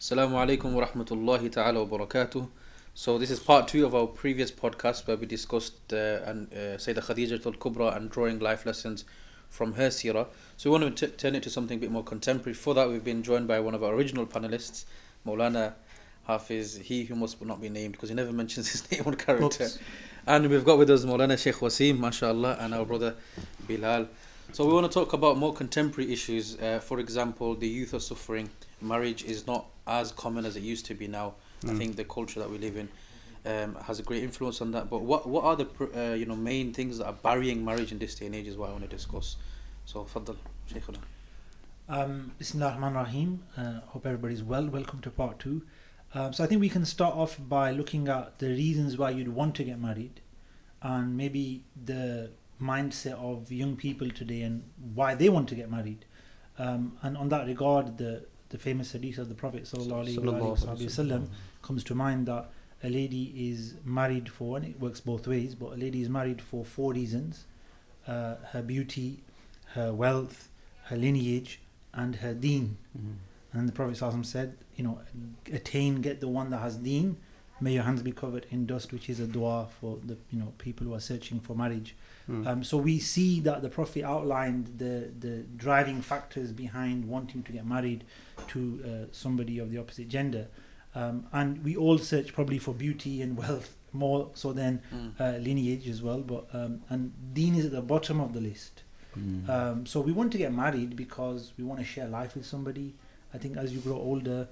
Assalamu alaikum wa rahmatullahi ta'ala wa barakatuh. So this is part 2 of our previous podcast where we discussed Sayyidah Khadija al-Kubra and drawing life lessons from her seerah. So we want to turn it to something a bit more contemporary. For that we've been joined by one of our original panelists, Maulana Hafiz, he who must not be named because he never mentions his name or character. Oops. And we've got with us Maulana Sheikh Waseem, mashallah, and our brother Bilal. So we want to talk about more contemporary issues. For example, the youth are suffering. Marriage is not as common as it used to be now. I think the culture that we live in has a great influence on that. But what are the main things that are burying marriage in this day and age is what I want to discuss. So, Faddal, Sheikhuna. Bismillah ar-Rahman ar-Rahim. Hope everybody's well. Welcome to part 2. So I think we can start off by looking at the reasons why you'd want to get married and maybe the mindset of young people today and why they want to get married. And on that regard, the famous hadith of the Prophet sallallahu alaihi wasallam comes to mind that a lady is married for, and it works both ways, but a lady is married for 4 reasons: her beauty, her wealth, her lineage, and her deen. And the Prophet sallallahu alaihi wasallam said, get the one that has deen. May your hands be covered in dust, which is a dua for the people who are searching for marriage. So we see that the Prophet outlined the driving factors behind wanting to get married to somebody of the opposite gender. And we all search probably for beauty and wealth more so than lineage as well. But and deen is at the bottom of the list. So we want to get married because we want to share life with somebody. I think as you grow older,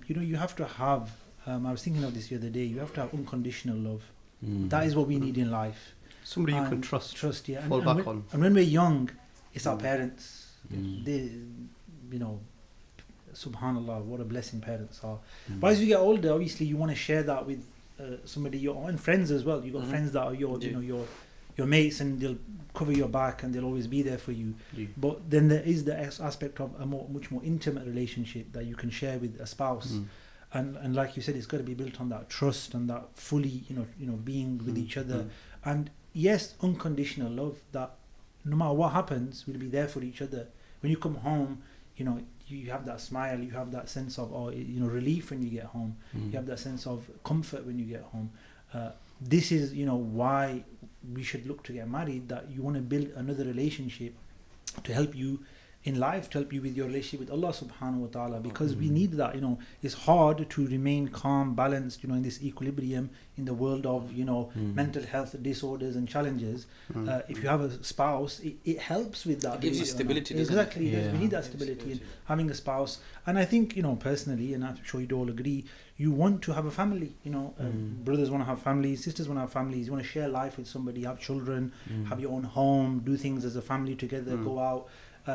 you have to have. I was thinking of this the other day. You have to have unconditional love. That is what we need in life. Somebody you can trust. Yeah. Fall back on. And when we're young, it's our parents. They, subhanallah, what a blessing parents are. But as you get older, obviously you want to share that with somebody, your own friends as well. You got friends that are your mates, and they'll cover your back and they'll always be there for you. But then there is the aspect of a much more intimate relationship that you can share with a spouse. And like you said, it's got to be built on that trust and that fully, being with each other. And yes, unconditional love, that no matter what happens, we'll be there for each other. When you come home, you have that smile, you have that sense of relief when you get home. You have that sense of comfort when you get home. This is, why we should look to get married, that you want to build another relationship to help you in life, to help you with your relationship with Allah subhanahu wa ta'ala, because we need that. It's hard to remain calm, balanced, in this equilibrium in the world of mental health disorders and challenges. If you have a spouse, it helps with that. It gives you stability, doesn't exactly it? We need that stability in having a spouse. And I think personally, and I'm sure you'd all agree, you want to have a family. Brothers want to have families, sisters want to have families. You want to share life with somebody, have children, have your own home, do things as a family together, go out.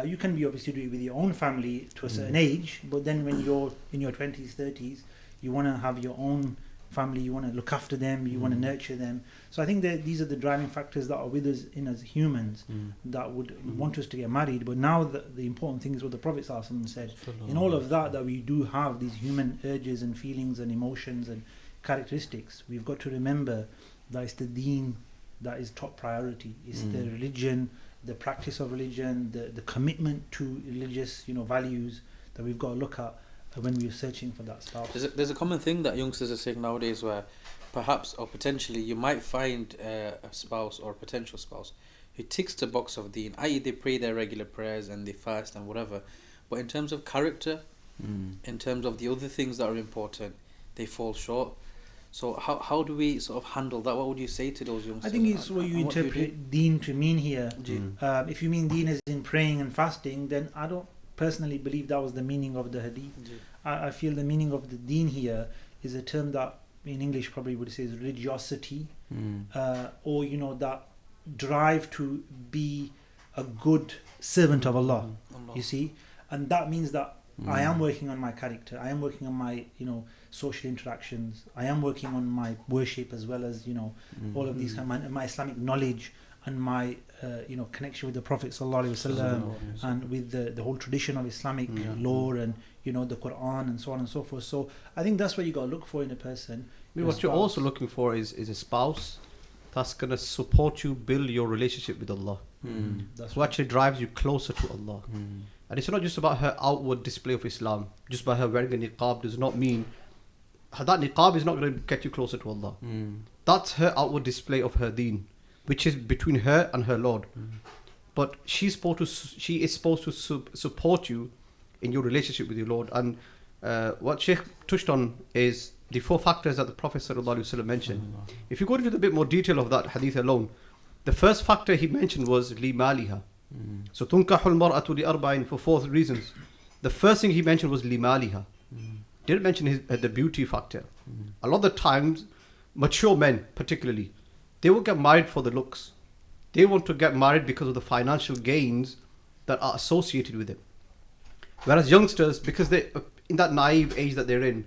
You can be obviously do it with your own family to a certain age, but then when you're in your 20s, 30s, you want to have your own family, you want to look after them, you want to nurture them. So I think that these are the driving factors that are with us as humans that would want us to get married. But now the important thing is what the Prophet ﷺ said. In all of that we do have these human urges and feelings and emotions and characteristics, we've got to remember that it's the deen that is top priority. It's the religion, the practice of religion, the commitment to religious values that we've got to look at when we're searching for that spouse. There's a common thing that youngsters are saying nowadays where perhaps or potentially you might find a spouse or a potential spouse who ticks the box of deen, i.e. they pray their regular prayers and they fast and whatever, but in terms of character, in terms of the other things that are important, they fall short. So how do we sort of handle that? What would you say to those youngsters? I think it's what you interpret deen to mean here. If you mean deen as in praying and fasting, then I don't personally believe that was the meaning of the hadith. I feel the meaning of the deen here is a term that in English probably would say is religiosity, or that drive to be a good servant of Allah. You see, and that means that I am working on my character. I am working on my social interactions. I am working on my worship as well as all of these my Islamic knowledge and my connection with the Prophet sallallahu alaihi wasallam and with the whole tradition of Islamic law and the Quran and so on and so forth. So I think that's what you got to look for in a person. What you're also looking for is a spouse that's going to support you build your relationship with Allah. That's what actually drives you closer to Allah. And it's not just about her outward display of Islam. Just by her wearing a niqab does not mean that niqab is not going to get you closer to Allah. That's her outward display of her deen, which is between her and her Lord. But she is supposed to support you in your relationship with your Lord. And what Sheikh touched on is the 4 factors that the Prophet ﷺ mentioned. If you go into a bit more detail of that hadith alone, the first factor he mentioned was li maliha. So tunkahul mar'atu li arba'in, for 4 reasons. The first thing he mentioned was li maliha. Didn't mention the beauty factor. A lot of the times, mature men particularly, they will get married for the looks. They want to get married because of the financial gains that are associated with it. Whereas youngsters, because they in that naive age that they're in,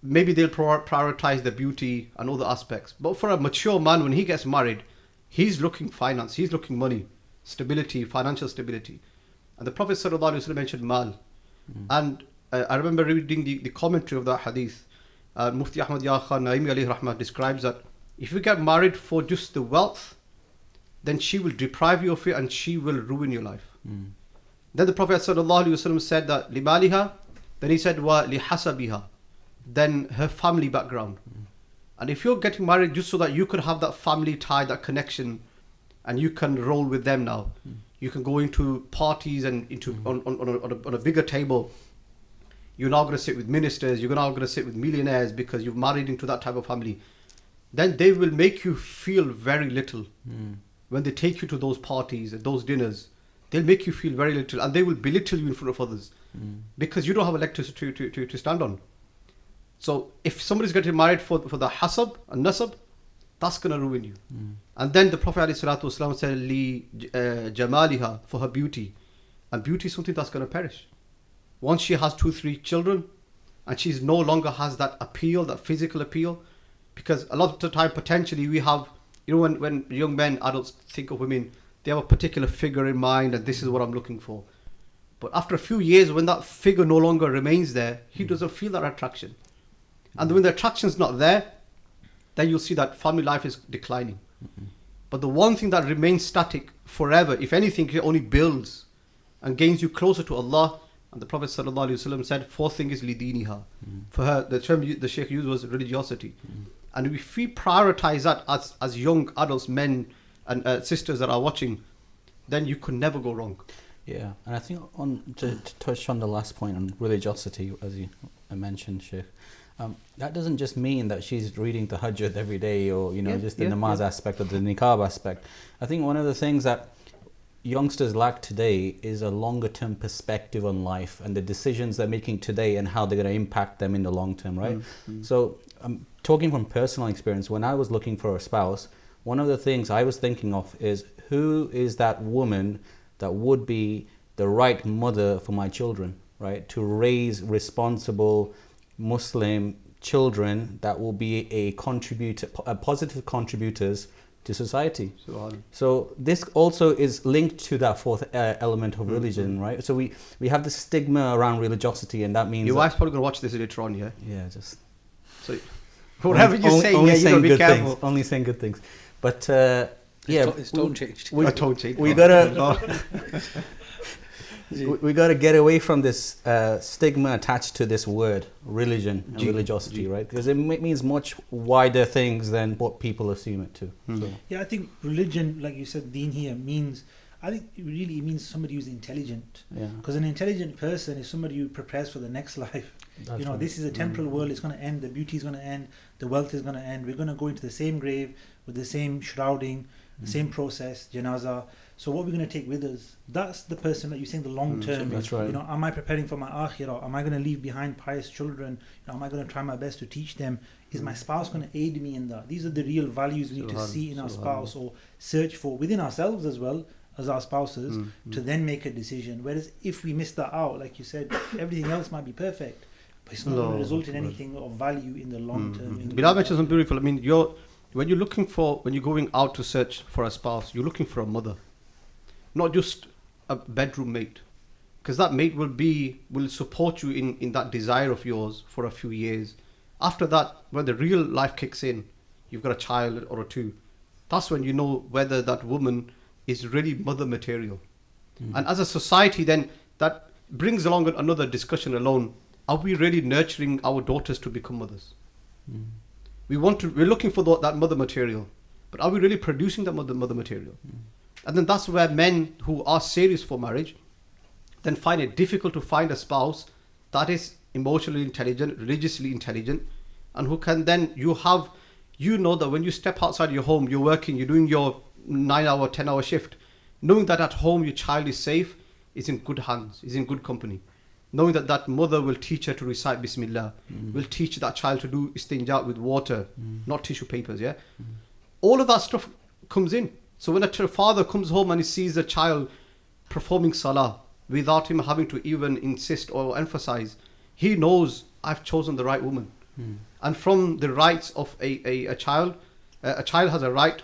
maybe they'll prioritize the beauty and other aspects. But for a mature man, when he gets married, he's looking finance, he's looking money, stability, financial stability. And the Prophet ﷺ mentioned mal. And I remember reading the commentary of that hadith. Mufti Ahmad Ya Khan Naimi alayhi rahmah describes that if you get married for just the wealth, then she will deprive you of it and she will ruin your life. Then the Prophet ﷺ said that libaliha, then he said wa lihasabiha, then her family background. And if you're getting married just so that you could have that family tie, that connection, and you can roll with them now, you can go into parties and into on a bigger table. You're now going to sit with ministers, you're now going to sit with millionaires because you've married into that type of family. Then they will make you feel very little. When they take you to those parties and those dinners, they'll make you feel very little, and they will belittle you in front of others because you don't have a leg to stand on. So if somebody's getting married for the hasab and nasab, that's going to ruin you. And then the Prophet ﷺ said, li jamaliha, for her beauty. And beauty is something that's going to perish. Once she has 2-3 children, and she's no longer has that appeal, that physical appeal, because a lot of the time potentially we have, you know, when young men, adults think of women, they have a particular figure in mind and this is what I'm looking for. But after a few years, when that figure no longer remains there, he doesn't feel that attraction. And when the attraction's not there, then you'll see that family life is declining. But the one thing that remains static forever, if anything, it only builds and gains you closer to Allah. And the Prophet ﷺ said, 4th thing is lidiniha. For her, the term the Sheikh used was religiosity. And if we prioritize that as young adults, men and sisters that are watching, then you could never go wrong. Yeah, and I think to touch on the last point on religiosity, as you mentioned, Sheikh, that doesn't just mean that she's reading the Tahajjud every day or, you know, just the namaz aspect or the niqab aspect. I think one of the things that youngsters lack today is a longer term perspective on life and the decisions they're making today and how they're going to impact them in the long term, right? So I'm talking from personal experience. When I was looking for a spouse, one of the things I was thinking of is, who is that woman that would be the right mother for my children, right? To raise responsible Muslim children that will be a positive contributors to society. So this also is linked to that 4th element of religion, right? So we have this stigma around religiosity, and that means your wife's probably going to watch this later on, yeah? Yeah, just so whatever you say, yeah, you know, be careful. Only saying good things. But yeah, it's tone changed. We gotta get away from this stigma attached to this word, religion and religiosity, right? Because it means much wider things than what people assume it to. So. Yeah, I think religion, like you said, deen here means, I think it really means somebody who's intelligent. Because an intelligent person is somebody who prepares for the next life. That's, you know, right. This is a temporal world. It's going to end. The beauty is going to end. The wealth is going to end. We're going to go into the same grave with the same shrouding, the same process, janazah. So what we're going to take with us, that's the person that you're saying the long term. That's right. You know, am I preparing for my akhirah? Am I going to leave behind pious children? You know, am I going to try my best to teach them? Is my spouse going to aid me in that? These are the real values we need to see in our spouse or search for within ourselves as well as our spouses to then make a decision. Whereas if we miss that out, like you said, everything else might be perfect, but it's not going to result in anything of value in the long term. Bilal mentioned something beautiful. I mean, when you're going out to search for a spouse, you're looking for a mother, not just a bedroom mate, because that mate will support you in that desire of yours for a few years. After that, when the real life kicks in, you've got a child or two, that's when you know whether that woman is really mother material. And as a society, then that brings along another discussion alone. Are we really nurturing our daughters to become mothers? We're looking for that mother material, but are we really producing that mother material? And then that's where men who are serious for marriage then find it difficult to find a spouse that is emotionally intelligent, religiously intelligent, and who can then, you know that when you step outside your home, you're working, you're doing your 9-hour, 10-hour shift, knowing that at home your child is safe, is in good hands, is in good company. Knowing that that mother will teach her to recite Bismillah, will teach that child to do istinja with water, not tissue papers, yeah? All of that stuff comes in. So when a father comes home and he sees a child performing salah without him having to even insist or emphasize, he knows I've chosen the right woman. And from the rights of a child has a right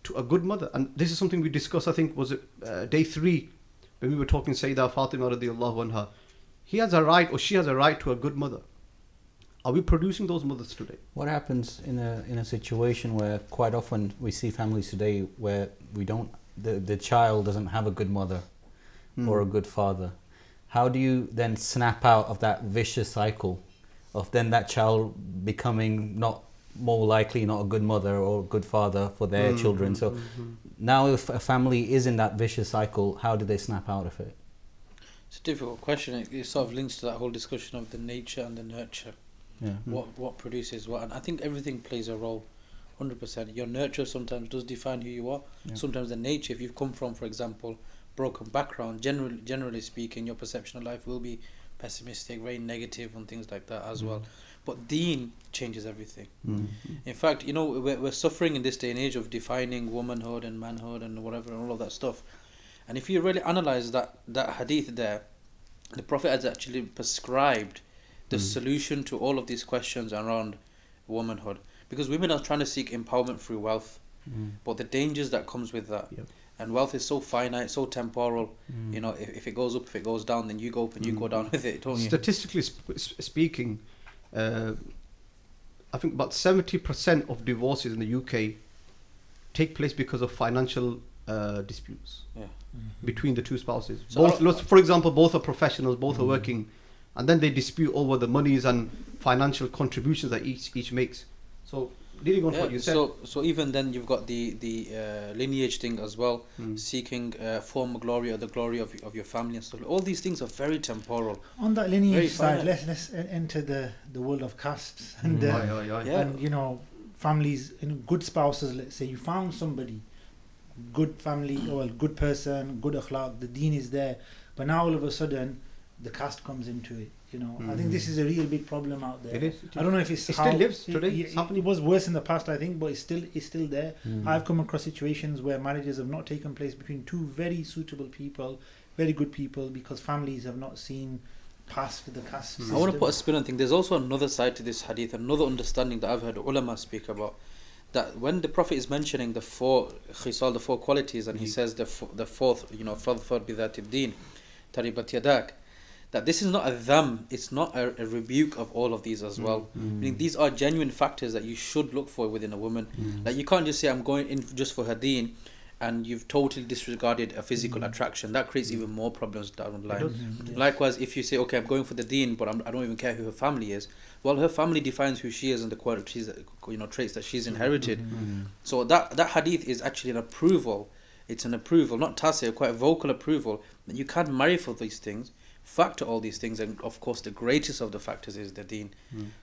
to a good mother. And this is something we discussed, I think, was it day 3, when we were talking Sayyidah Fatima radiallahu anha. He has a right, or she has a right to a good mother. Are we producing those mothers today? What happens in a situation where quite often we see families today where the child doesn't have a good mother or a good father? How do you then snap out of that vicious cycle of then that child becoming not a good mother or a good father for their children? So now if a family is in that vicious cycle, how do they snap out of it? It's a difficult question. It sort of links to that whole discussion of the nature and the nurture. Yeah. What produces what, and I think everything plays a role, 100%. Your nurture sometimes does define who you are. Yeah. Sometimes the nature, if you've come from, for example, broken background, generally speaking, your perception of life will be pessimistic, very negative, and things like that as well. But deen changes everything. In fact, we're suffering in this day and age of defining womanhood and manhood and whatever and all of that stuff. And if you really analyze that hadith there, the Prophet has actually prescribed the solution to all of these questions around womanhood. Because women are trying to seek empowerment through wealth, but the dangers that comes with that. Yep. And wealth is so finite, so temporal. If it goes up, if it goes down, then you go up and you go down with it, don't you? Statistically speaking, I think about 70% of divorces in the UK take place because of financial disputes between the two spouses. So For example, both are professionals, both are working, and then they dispute over the monies and financial contributions that each makes. So leading on what you said. So even then you've got the lineage thing as well, seeking former glory or the glory of your family and stuff. All these things are very temporal. On that lineage side, let's enter the world of castes and and families, good spouses. Let's say you found somebody, good family or good person, good akhlaq, the deen is there, but now all of a sudden the caste comes into it. I think this is a real big problem out there. It is. I don't know if it still lives today. It was worse in the past, I think, but it's still there. I've come across situations where marriages have not taken place between two very suitable people, very good people, because families have not seen past the caste system. I want to put a spin on thing. There's also another side to this hadith, another understanding that I've heard ulama speak about. That when the Prophet is mentioning the 4 khisal, the 4 qualities, and he says the fourth, fadfar bi dhati din, taribat yadak, that this is not a dham, it's not a rebuke of all of these as well. Meaning these are genuine factors that you should look for within a woman. Like you can't just say I'm going in just for her deen, and you've totally disregarded a physical attraction. That creates even more problems down the line. Likewise, if you say, okay, I'm going for the deen, but I don't even care who her family is. Well, her family defines who she is and the qualities, traits that she's inherited. So that hadith is actually an approval. It's an approval, not tacit, quite a vocal approval that you can't marry for these things. Factor all these things, and of course the greatest of the factors is the deen.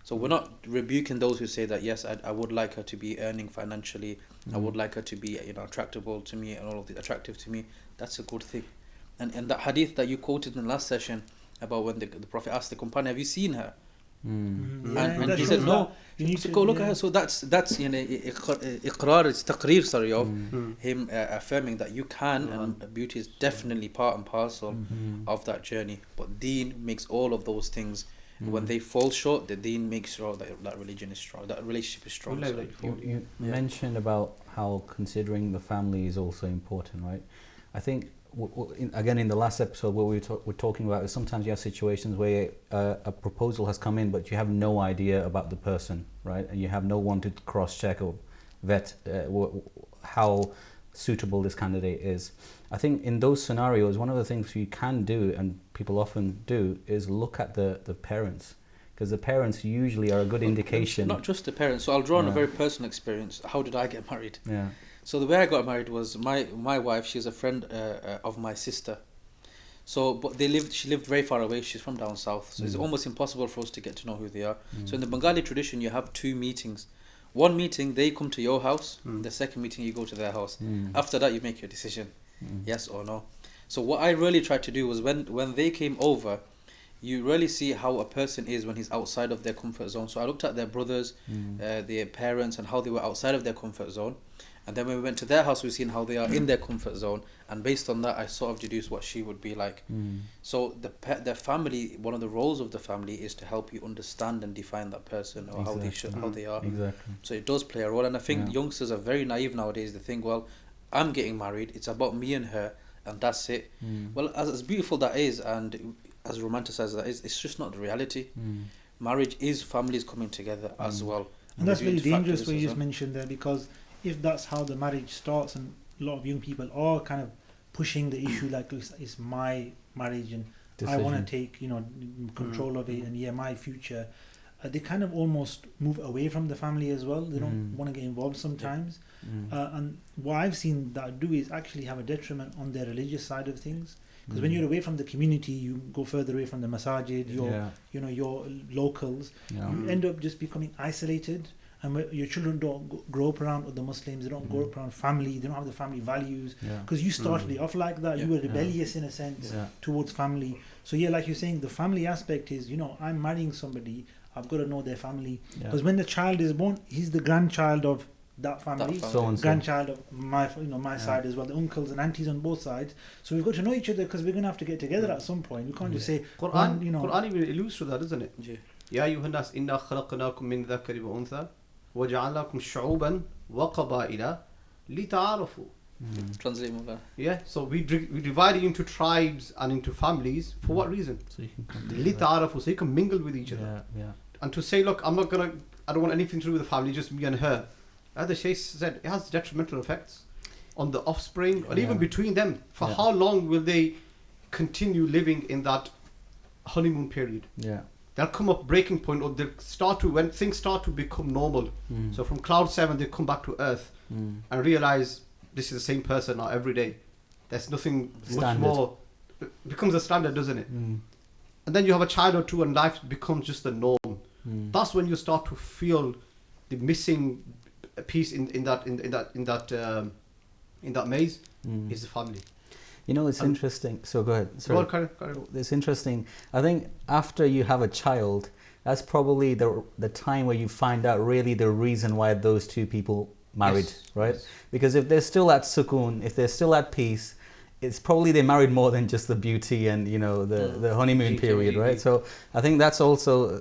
So we're not rebuking those who say that yes, I would like her to be earning financially, I would like her to be attractable to me and all of the attractive to me. That's a good thing. And that hadith that you quoted in the last session about when the Prophet asked the companion, have you seen her? And he said no. You need to go look at her. So that's iqrar, it's taqreer, sorry, of him affirming that you can, and beauty is definitely part and parcel of that journey. But deen makes all of those things. When they fall short, the deen makes sure that religion is strong, that relationship is strong. You mentioned about how considering the family is also important, right? I think again in the last episode what we're talking about is sometimes you have situations where a proposal has come in but you have no idea about the person, right? And you have no one to cross check or vet how suitable this candidate is. I think in those scenarios, one of the things you can do, and people often do, is look at the parents. Because the parents usually are a good indication. Not just the parents. So I'll draw on a very personal experience. How did I get married? Yeah. So the way I got married was my wife, she's a friend of my sister. So, but she lived very far away. She's from down south. So it's almost impossible for us to get to know who they are. So in the Bengali tradition, you have 2 meetings. One meeting, they come to your house. The second meeting, you go to their house. After that, you make your decision. Yes or no. So what I really tried to do was when they came over, you really see how a person is when he's outside of their comfort zone. So I looked at their brothers, their parents, and how they were outside of their comfort zone. And then when we went to their house, we've seen how they are in their comfort zone. And based on that, I sort of deduced what she would be like. So the family, one of the roles of the family is to help you understand and define that person, or how they are. Exactly. So it does play a role. And I think youngsters are very naive nowadays. They think, well, I'm getting married. It's about me and her, and that's it. Well, as beautiful that is, and as romanticized as that is, it's just not the reality. Marriage is families coming together as well. And that's very dangerous what you just mentioned there, because if that's how the marriage starts, and a lot of young people are kind of pushing the issue like it's my marriage and decision. I want to take control of it, and my future, they kind of almost move away from the family as well. They don't want to get involved sometimes. And what I've seen that do is actually have a detriment on their religious side of things. Because when you're away from the community, you go further away from the masajid, your locals. You end up just becoming isolated, and your children don't grow up around other Muslims. They don't grow up around family. They don't have the family values. Because you started it off like that. You were rebellious in a sense towards family. So like you're saying, the family aspect is, I'm marrying somebody. I've got to know their family. Because when the child is born, he's the grandchild of that family, grandchild of my side as well, the uncles and aunties on both sides. So we've got to know each other, because we're going to have to get together at some point. We can't just say Quran even alludes to that, doesn't it? Ya ayyuhan nas inna khalaqnakum min dhakari wa untha wa ja'alnakum shu'uban wa qaba'ila lita'arafu. Translate more. So we divide it into tribes and into families. For what reason? So you can lita'arafu, so you can mingle with each other. And to say, look, I don't want anything to do with the family, just me and her. As the Sheikh said, it has detrimental effects on the offspring, or even between them. For how long will they continue living in that honeymoon period? There'll come a breaking point, or when things start to become normal. So from cloud 7, they come back to earth and realize this is the same person now every day. There's nothing much more. It becomes a standard, doesn't it? And then you have a child or two, and life becomes just the norm. That's when you start to feel the missing piece in that maze is the family. It's interesting. So go ahead. Sorry. It's interesting. I think after you have a child, that's probably the time where you find out really the reason why those two people married, right? Because if they're still at sukoon, if they're still at peace, it's probably they married more than just the beauty and the honeymoon period, right? So I think that's also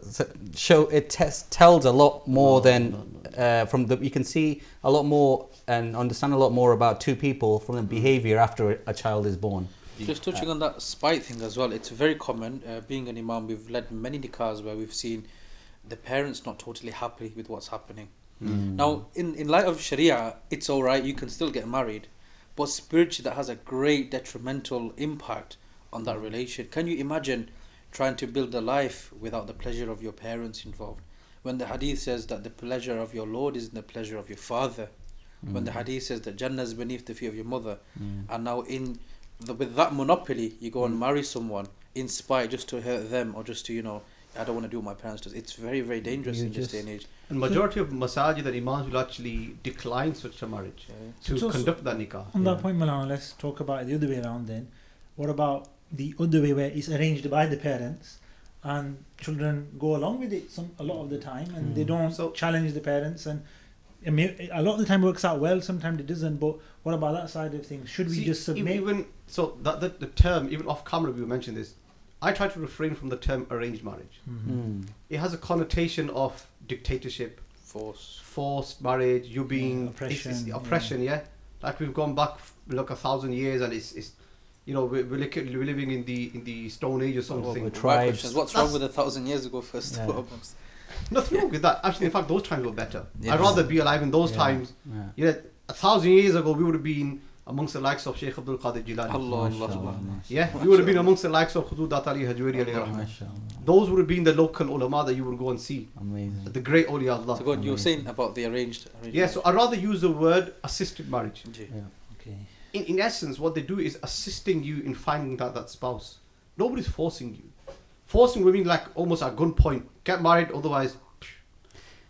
tells a lot more than you can see a lot more and understand a lot more about two people from the behavior after a child is born. Just touching on that spite thing as well, it's very common. Being an imam, we've led many nikahs where we've seen the parents not totally happy with what's happening. Now, in light of Sharia, it's all right, you can still get married, but spiritually that has a great detrimental impact on that relation. Can you imagine trying to build a life without the pleasure of your parents involved? When the hadith says that the pleasure of your Lord is in the pleasure of your father. When the hadith says that Jannah is beneath the feet of your mother. And now with that monopoly, you go and marry someone in spite, just to hurt them, or just to, I don't want to do what my parents do. It's very, very dangerous in this day and age. And majority of masajid and imams will actually decline such a marriage to conduct that nikah. On that point, Malana, let's talk about it the other way around then. What about the other way, where it's arranged by the parents and children go along with it a lot of the time, and they don't challenge the parents, and a lot of the time it works out well, sometimes it doesn't. But what about that side of things? Should we just submit? The term, even off camera we mentioned this, I try to refrain from the term arranged marriage. It has a connotation of dictatorship, forced marriage, you being oppression. Like we've gone back 1,000 years, and it's we're living in the Stone Age or something. What's wrong with 1,000 years ago first? Nothing wrong with that. Actually, in fact, those times were better. I'd rather be alive in those times. 1,000 years ago, we would have been amongst the likes of Sheikh Abdul Qadir Jilani. Allah, Mashallah. Yeah, you would have been amongst the likes of Hudud Atali Hajwari alayhi rahmah. Mashallah. Those would have been the local ulama that you would go and see. Amazing. The great awliya Allah. So, God, you were saying about the arranged Yeah, so I'd rather use the word assisted marriage. Ji. Yeah. Okay. In essence, what they do is assisting you in finding that spouse. Nobody's forcing you. Forcing women like almost at gunpoint, get married, otherwise,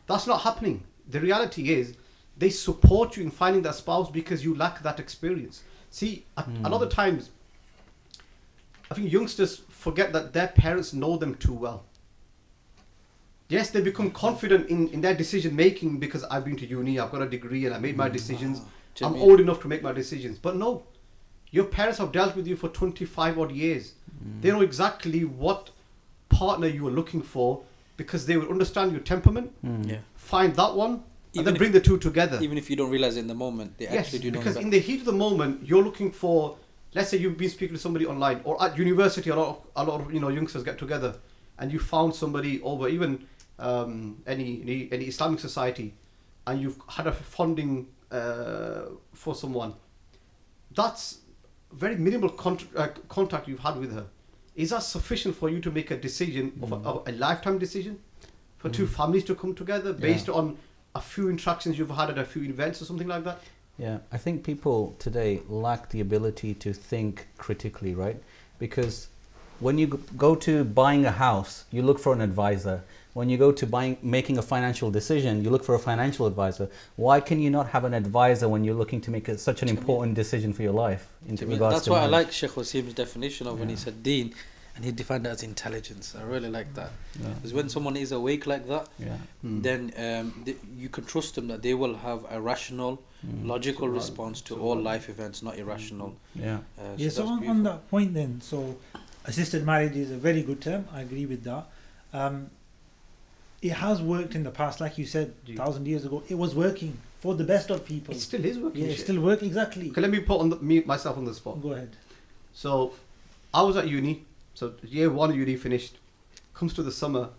that's not happening. The reality is, they support you in finding that spouse because you lack that experience. See, a lot of times, I think youngsters forget that their parents know them too well. Yes, they become confident in their decision making because I've been to uni, I've got a degree, and I made my decisions. I'm old enough to make my decisions. But no, your parents have dealt with you for 25 odd years. They know exactly what partner you are looking for because they will understand your temperament, Yeah. find that one, and Even then if- bring the two together. Even if you don't realize in the moment, they Yes, actually do know. because that. in the heat of the moment, you're looking for, let's say you've been speaking to somebody online, or at university, a lot of youngsters get together, and you found somebody over even any Islamic society, and you've had a funding for someone. That's very minimal contact you've had with her. Is that sufficient for you to make a decision of a lifetime decision for two families to come together based on a few interactions you've had at a few events or something like that? Yeah, I think people today lack the ability to think critically, right? Because when you go to buying a house, you look for an advisor. When you go to making a financial decision, you look for a financial advisor. Why can you not have an advisor when you're looking to make such an important decision for your life in regards That's to why I marriage? like Sheikh Waseem's definition of when he said deen, and he defined it as intelligence. I really like that. Because when someone is awake like that, then you can trust them that they will have a rational, logical response to all life events, not irrational. Yeah. Yeah, so that's on beautiful. that point then, so assisted marriage is a very good term. I agree with that. It has worked in the past, like you said, 1,000 years ago. It was working for the best of people. It still is working. Yeah, it still works, exactly. Okay, let me put myself on the spot. Go ahead. So, I was at uni. So, year one of uni finished. Comes to the summer.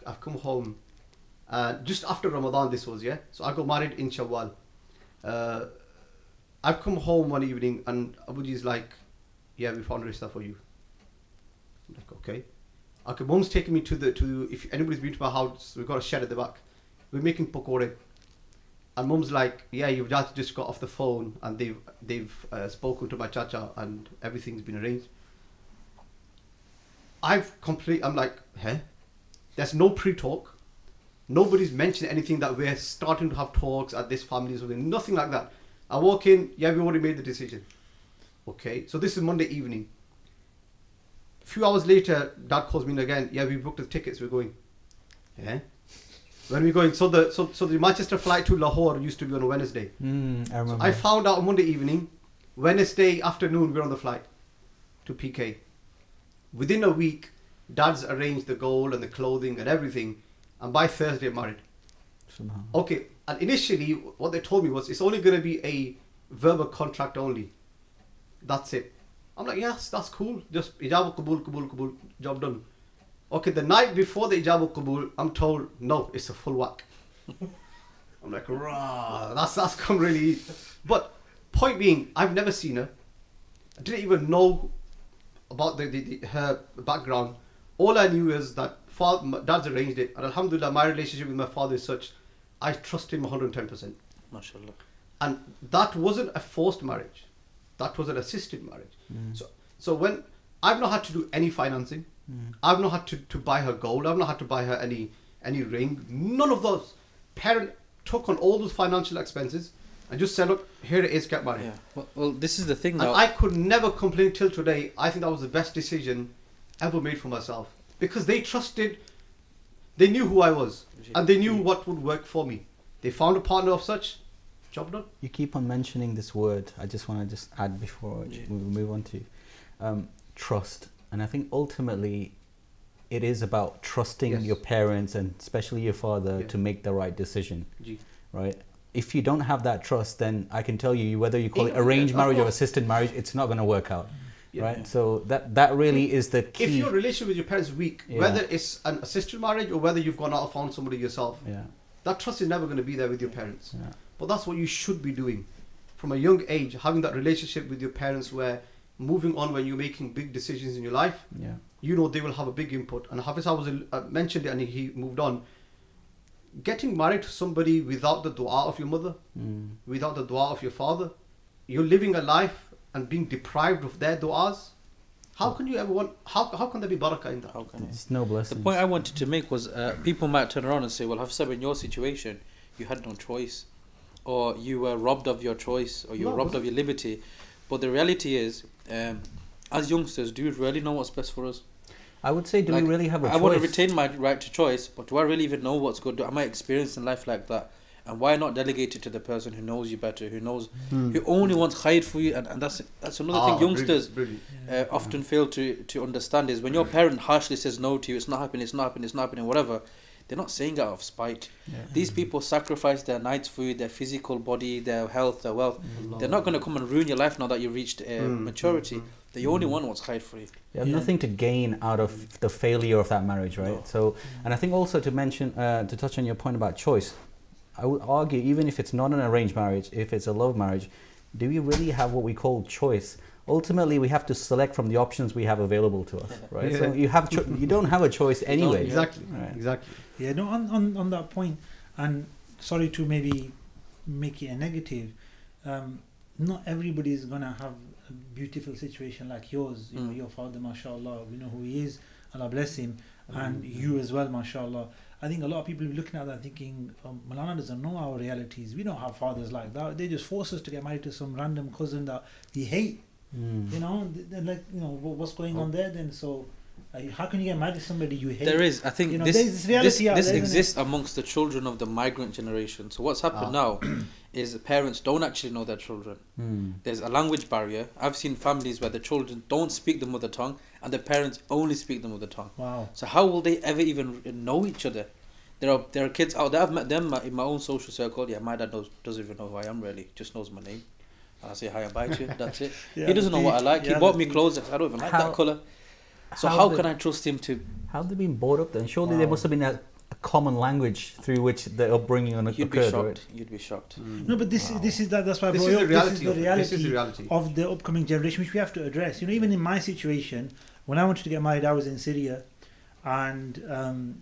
I've come home. Just after Ramadan this was, yeah? So, I got married in Shawwal. I've come home one evening and Abuji's like, yeah, we found a rishta for you. I'm like, okay. Okay, Mum's taking me to if anybody's been to my house, we've got a shed at the back. We're making pakore. And Mum's like, yeah, you've just got off the phone and they've spoken to my chacha and everything's been arranged. I'm like, huh? There's no pre-talk. Nobody's mentioned anything that we're starting to have talks at this family or something. Nothing like that. I walk in, yeah, we already made the decision. Okay, so this is Monday evening. A few hours later, Dad calls me in again. Yeah, we booked the tickets. We're going. Yeah. When are we going? So the Manchester flight to Lahore used to be on a Wednesday. I remember. So I found out on Monday evening. Wednesday afternoon, we're on the flight to PK. Within a week, Dad's arranged the gold and the clothing and everything. And by Thursday, married. Subhanallah. Okay. And initially, what they told me was it's only going to be a verbal contract only. That's it. I'm like, yes, that's cool. Just ijab qabul, job done. Okay, the night before the ijab qabul, I'm told, no, it's a full whack. I'm like, rah, that's come really. But point being, I've never seen her. I didn't even know about her background. All I knew is that Dad's arranged it. And alhamdulillah, my relationship with my father is such, I trust him 110%. MashaAllah. And that wasn't a forced marriage. That was an assisted marriage. So when I've not had to do any financing, I've not had to buy her gold, I've not had to buy her any ring, none of those. Parent took on all those financial expenses and just said, look, here it is, get married. Yeah. Well, this is the thing And now. I could never complain till today. I think that was the best decision ever made for myself. Because they trusted, they knew who I was and they knew what would work for me. They found a partner of such, job done. You keep on mentioning this word. I just want to add before we move on to trust. And I think ultimately it is about trusting your parents and especially your father to make the right decision, right? If you don't have that trust, then I can tell you, whether you call it arranged marriage or assisted marriage, it's not going to work out, right? So that really is the key. If your relationship with your parents is weak, whether it's an assisted marriage or whether you've gone out and found somebody yourself, that trust is never going to be there with your parents. But that's what you should be doing. from a young age, having that relationship with your parents where moving on when you're making big decisions in your life, you know they will have a big input. And Hafiz mentioned it and he moved on. Getting married to somebody without the dua of your mother, without the dua of your father, you're living a life and being deprived of their duas. How can you ever want? How can there be barakah in that? How can It's no blessing. The point I wanted to make was people might turn around and say, well, Hafsa, in your situation, you had no choice, or you were robbed of your choice, or you were robbed of your liberty. But the reality is, as youngsters, do you really know what's best for us? I would say, do we really have a choice? I want to retain my right to choice, but do I really even know what's good? Am I experienced in life like that? And why not delegate it to the person who knows you better, who knows, who only wants khair for you? And that's another thing youngsters often fail to understand is when your parent harshly says no to you, it's not happening, it's not happening, it's not happening, whatever. They're not saying it out of spite. These people sacrifice their nights for you, their physical body, their health, their wealth. They're not going to come and ruin your life now that you've reached maturity. They only want what's khair for you. You have nothing to gain out of the failure of that marriage, right? So, and I think also to mention, to touch on your point about choice, I would argue, even if it's not an arranged marriage, if it's a love marriage, do we really have what we call choice? Ultimately, we have to select from the options we have available to us, right? So you have you don't have a choice anyway. Exactly. Right? Exactly. Yeah, no, on that point, and sorry to maybe make it a negative, not everybody is going to have a beautiful situation like yours. You know, your father, mashallah, we know who he is, Allah bless him, and you as well, mashallah. I think a lot of people will be looking at that thinking, Malana doesn't know our realities. We don't have fathers like that. They just force us to get married to some random cousin that we hate. You know, they're like, you know, what's going on there then? So how can you get married to somebody you hate? There is, I think, you know, this reality out there, exists amongst the children of the migrant generation. So what's happened now is the parents don't actually know their children. There's a language barrier. I've seen families where the children don't speak the mother tongue and the parents only speak the mother tongue. Wow. So how will they ever even know each other? There are kids out there. I've met them in my own social circle. Yeah, my dad doesn't even know who I am really. Just knows my name. And I say hi and bye to you. That's it. He doesn't know what I like. He bought me clothes. I don't even like that colour. So how can I trust him to? How have they been brought up then? Surely there must have been a common language through which the upbringing occurred. You'd be shocked. No, but this is that's why this is the reality of the upcoming generation, which we have to address. You know, even in my situation, when I wanted to get married, I was in Syria, and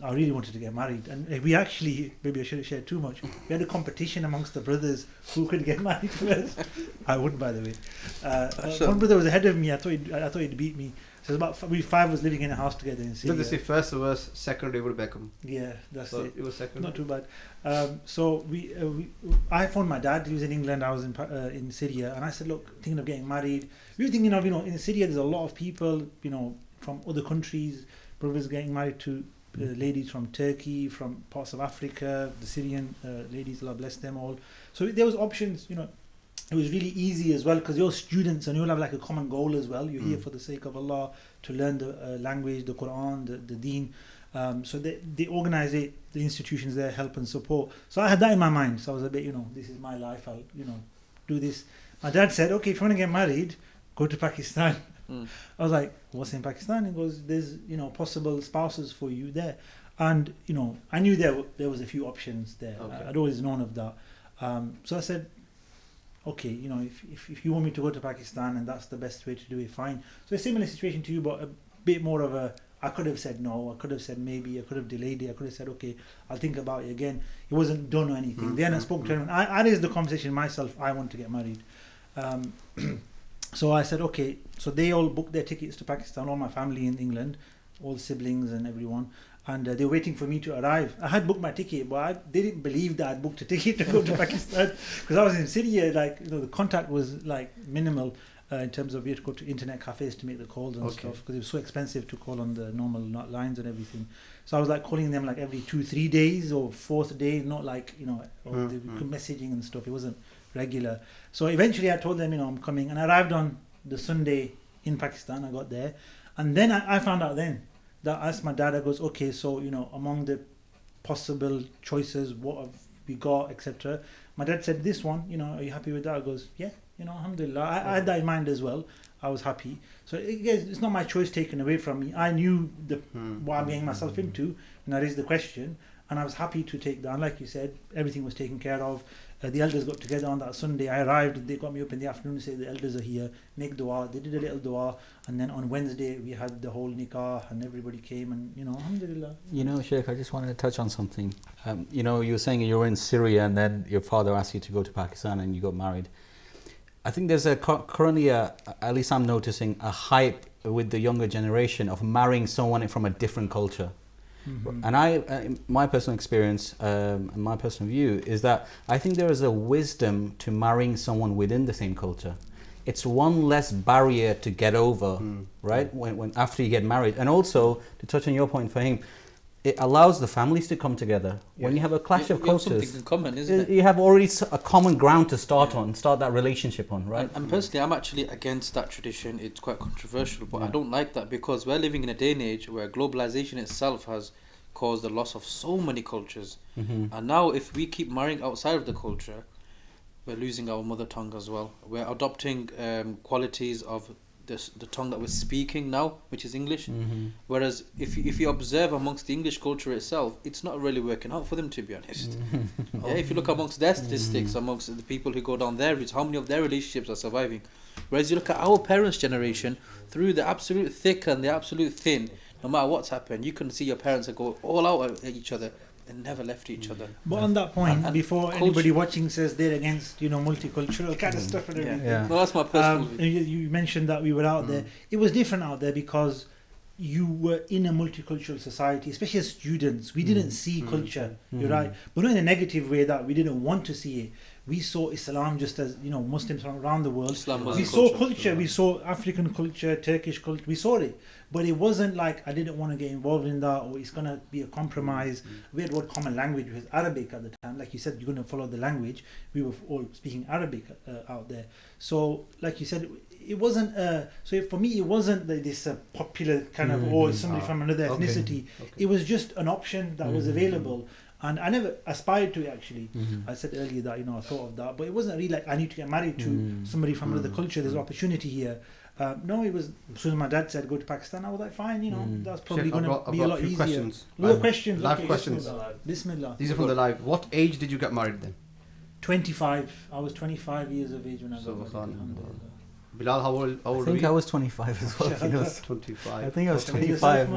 I really wanted to get married. And we actually, maybe I shouldn't share too much. We had a competition amongst the brothers who could get married first. I wouldn't, by the way. One brother was ahead of me. I thought he'd beat me. So we five was living in a house together in Syria. Let's say first was second David Beckham. Yeah, that's so it. It was second. Not too bad. So I phoned my dad. He was in England. I was in Syria, and I said, look, thinking of getting married. We were thinking of, you know, in Syria there's a lot of people, you know, from other countries. Brothers getting married to ladies from Turkey, from parts of Africa, the Syrian ladies, Allah bless them all. So there was options, you know. It was really easy as well because you're students and you'll have like a common goal as well. You're here for the sake of Allah to learn the language, the Quran, the Deen. So they organize it, the institutions there help and support. So I had that in my mind. So I was a bit, you know, this is my life. I'll, you know, do this. My dad said, okay, if you want to get married, go to Pakistan. I was like, what's in Pakistan? He goes, there's, you know, possible spouses for you there. And, you know, I knew there was a few options there. Okay. I'd always known of that. So I said, okay, you know, if you want me to go to Pakistan and that's the best way to do it, fine. So a similar situation to you, but a bit more of a, I could have said no, I could have said maybe, I could have delayed it, I could have said, okay, I'll think about it again. It wasn't done or anything. Then I spoke to him. I raised the conversation myself, I want to get married. So I said, okay, so they all booked their tickets to Pakistan, all my family in England, all siblings and everyone. And they were waiting for me to arrive. I had booked my ticket, but they didn't believe that I'd booked a ticket to go to Pakistan because I was in Syria. Like, you know, the contact was like minimal in terms of you had to go to internet cafes to make the calls and stuff because it was so expensive to call on the normal lines and everything. So I was like calling them like every 2-3 days or fourth day, not like, you know, messaging and stuff. It wasn't regular. So eventually I told them, you know, I'm coming, and I arrived on the Sunday in Pakistan. I got there, and then I found out then. That I asked my dad, I goes, okay, so, you know, among the possible choices, what have we got, etc. My dad said, this one, you know, are you happy with that? I goes, yeah, you know, alhamdulillah. I had that in mind as well. I was happy. So it's not my choice taken away from me. I knew what I'm getting myself into, and I raised the question. and I was happy to take that. And like you said, everything was taken care of. The elders got together on that Sunday. I arrived, they got me up in the afternoon to say the elders are here, make dua. They did a little dua, and then on Wednesday we had the whole nikah, and everybody came, and alhamdulillah. Sheikh, I just wanted to touch on something. You were saying you were in Syria, and then your father asked you to go to Pakistan, and you got married. I think there's currently at least I'm noticing, a hype with the younger generation of marrying someone from a different culture. Mm-hmm. And my personal experience and my personal view is that I think there is a wisdom to marrying someone within the same culture. It's one less barrier to get over, right? When after you get married, and also to touch on your point, Fahim, it allows the families to come together. Yeah. When you have a clash of cultures, have something in common, isn't it? You have already a common ground to start that relationship on, right? And personally, I'm actually against that tradition. It's quite controversial, but I don't like that because we're living in a day and age where globalization itself has caused the loss of so many cultures. Mm-hmm. And now if we keep marrying outside of the culture, we're losing our mother tongue as well. We're adopting qualities of the tongue that we're speaking now, which is English. Mm-hmm. Whereas if you observe amongst the English culture itself, it's not really working out for them, to be honest. Mm-hmm. If you look amongst their statistics, amongst the people who go down their routes, how many of their relationships are surviving? Whereas you look at our parents' generation, through the absolute thick and the absolute thin, no matter what's happened, you can see your parents go all out at each other and never left each other. But on that point, before anybody watching says they're against, multicultural kind of stuff and everything. Yeah. No, that's my personal view. You mentioned that we were out there. It was different out there because you were in a multicultural society, especially as students. We didn't see culture, you're right. But not in a negative way that we didn't want to see it. We saw Islam just as, Muslims from around the world. We saw culture, we saw African culture, Turkish culture, we saw it. But it wasn't like I didn't want to get involved in that or it's going to be a compromise. We had one common language, which was Arabic at the time. Like you said, you're going to follow the language. We were all speaking Arabic out there. So, like you said, it wasn't, so for me, it wasn't this popular kind of, somebody from another ethnicity. Okay. It was just an option that was available. And I never aspired to it, actually. I said earlier that, I thought of that. But it wasn't really like I need to get married to somebody from another culture. There's an opportunity here. No, it was, as soon as my dad said go to Pakistan, I was like, fine, that's probably going to be a lot easier. Questions. Live questions. Live questions. Bismillah. These are from the live. What age did you get married then? 25. I was 25 years of age when I got married. Bilal, how old were you? I think I was 25 as well. 25. I think I was 25.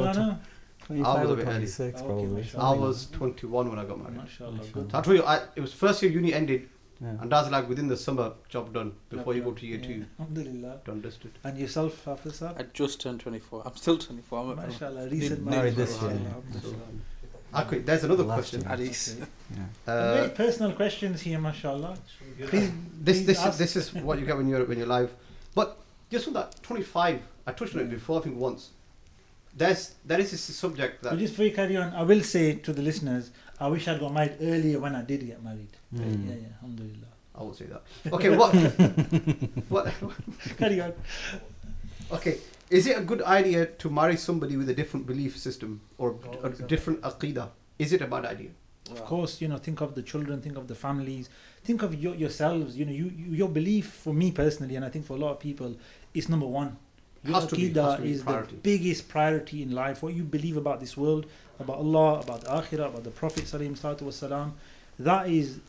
25 I was a bit 26 probably. I was 21 when I got married. Mashallah. I told you, it was first year uni ended. Yeah. And that's like within the summer, job done. Before you go to year 2. Alhamdulillah. Done, dusted. And yourself, Hafiz? I just turned 24. I'm still 24. Mashallah. Recent married this year. Okay, there's another question. Very personal questions here, mashallah. Please, this is what you get when you're live. But just on that 25, I touched on it before, I think once. There is this subject that. But just before you carry on, I will say to the listeners, I wish I got married earlier when I did get married. Yeah, alhamdulillah. I will say that. Okay, what? Carry on. Okay, is it a good idea to marry somebody with a different belief system or a different aqeedah? Is it a bad idea? Of course, think of the children, think of the families, think of yourselves. Your belief, for me personally, and I think for a lot of people, is number one. Your aqeedah is the biggest priority in life. What you believe about this world, about Allah, about the akhirah, about the Prophet ﷺ, that is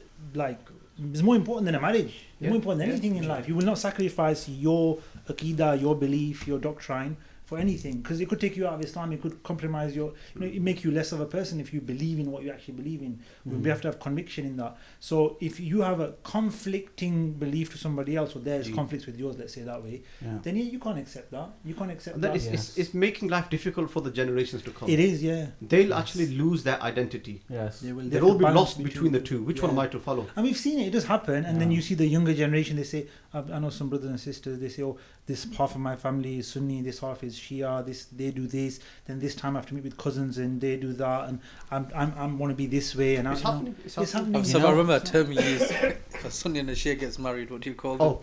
is more important than a marriage. It's more important than anything in life. You will not sacrifice your aqeedah, your belief, your doctrine for anything, because it could take you out of Islam. It could compromise it make you less of a person if you believe in what you actually believe in. We have to have conviction in that. So if you have a conflicting belief to somebody else, or there's conflicts with yours, let's say that way, then you can't accept that. You can't accept that. It's making life difficult for the generations to come. It is, They'll actually lose their identity. Yes. They'll all be lost between the two. Which one am I to follow? And we've seen it. It does happen. And then you see the younger generation, they say, I know some brothers and sisters, they say, this half of my family is Sunni, this half is Shia, they do this, then this time I have to meet with cousins and they do that, and I want to be this way. And it's happening. It's happening. So I remember a term you used, if a Sunni and a Shia gets married, what do you call them?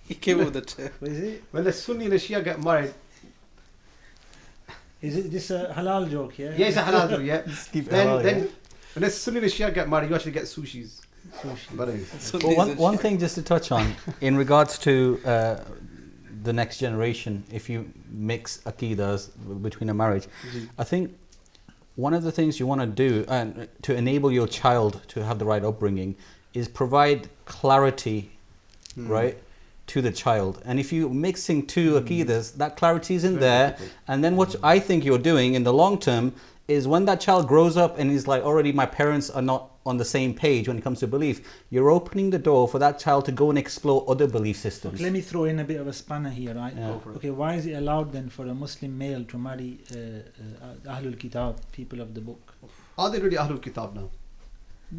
He came up with the term. What is it? When a Sunni and a Shia get married. Is it this a halal joke, yeah? Yeah, it's a halal joke, yeah. Then when a Sunni and a Shia get married, you actually get sushis. Well, one thing just to touch on in regards to the next generation, if you mix aqeedas between a marriage, I think one of the things you want to do and to enable your child to have the right upbringing is provide clarity, right, to the child. And if you're mixing two Aqeedahs, that clarity isn't there. Difficult. And then what I think you're doing in the long term is when that child grows up and is like, already my parents are not on the same page when it comes to belief, you're opening the door for that child to go and explore other belief systems. Okay, let me throw in a bit of a spanner here, right? Yeah. Okay, why is it allowed then for a Muslim male to marry Ahlul Kitab, people of the book? Are they really Ahlul Kitab now?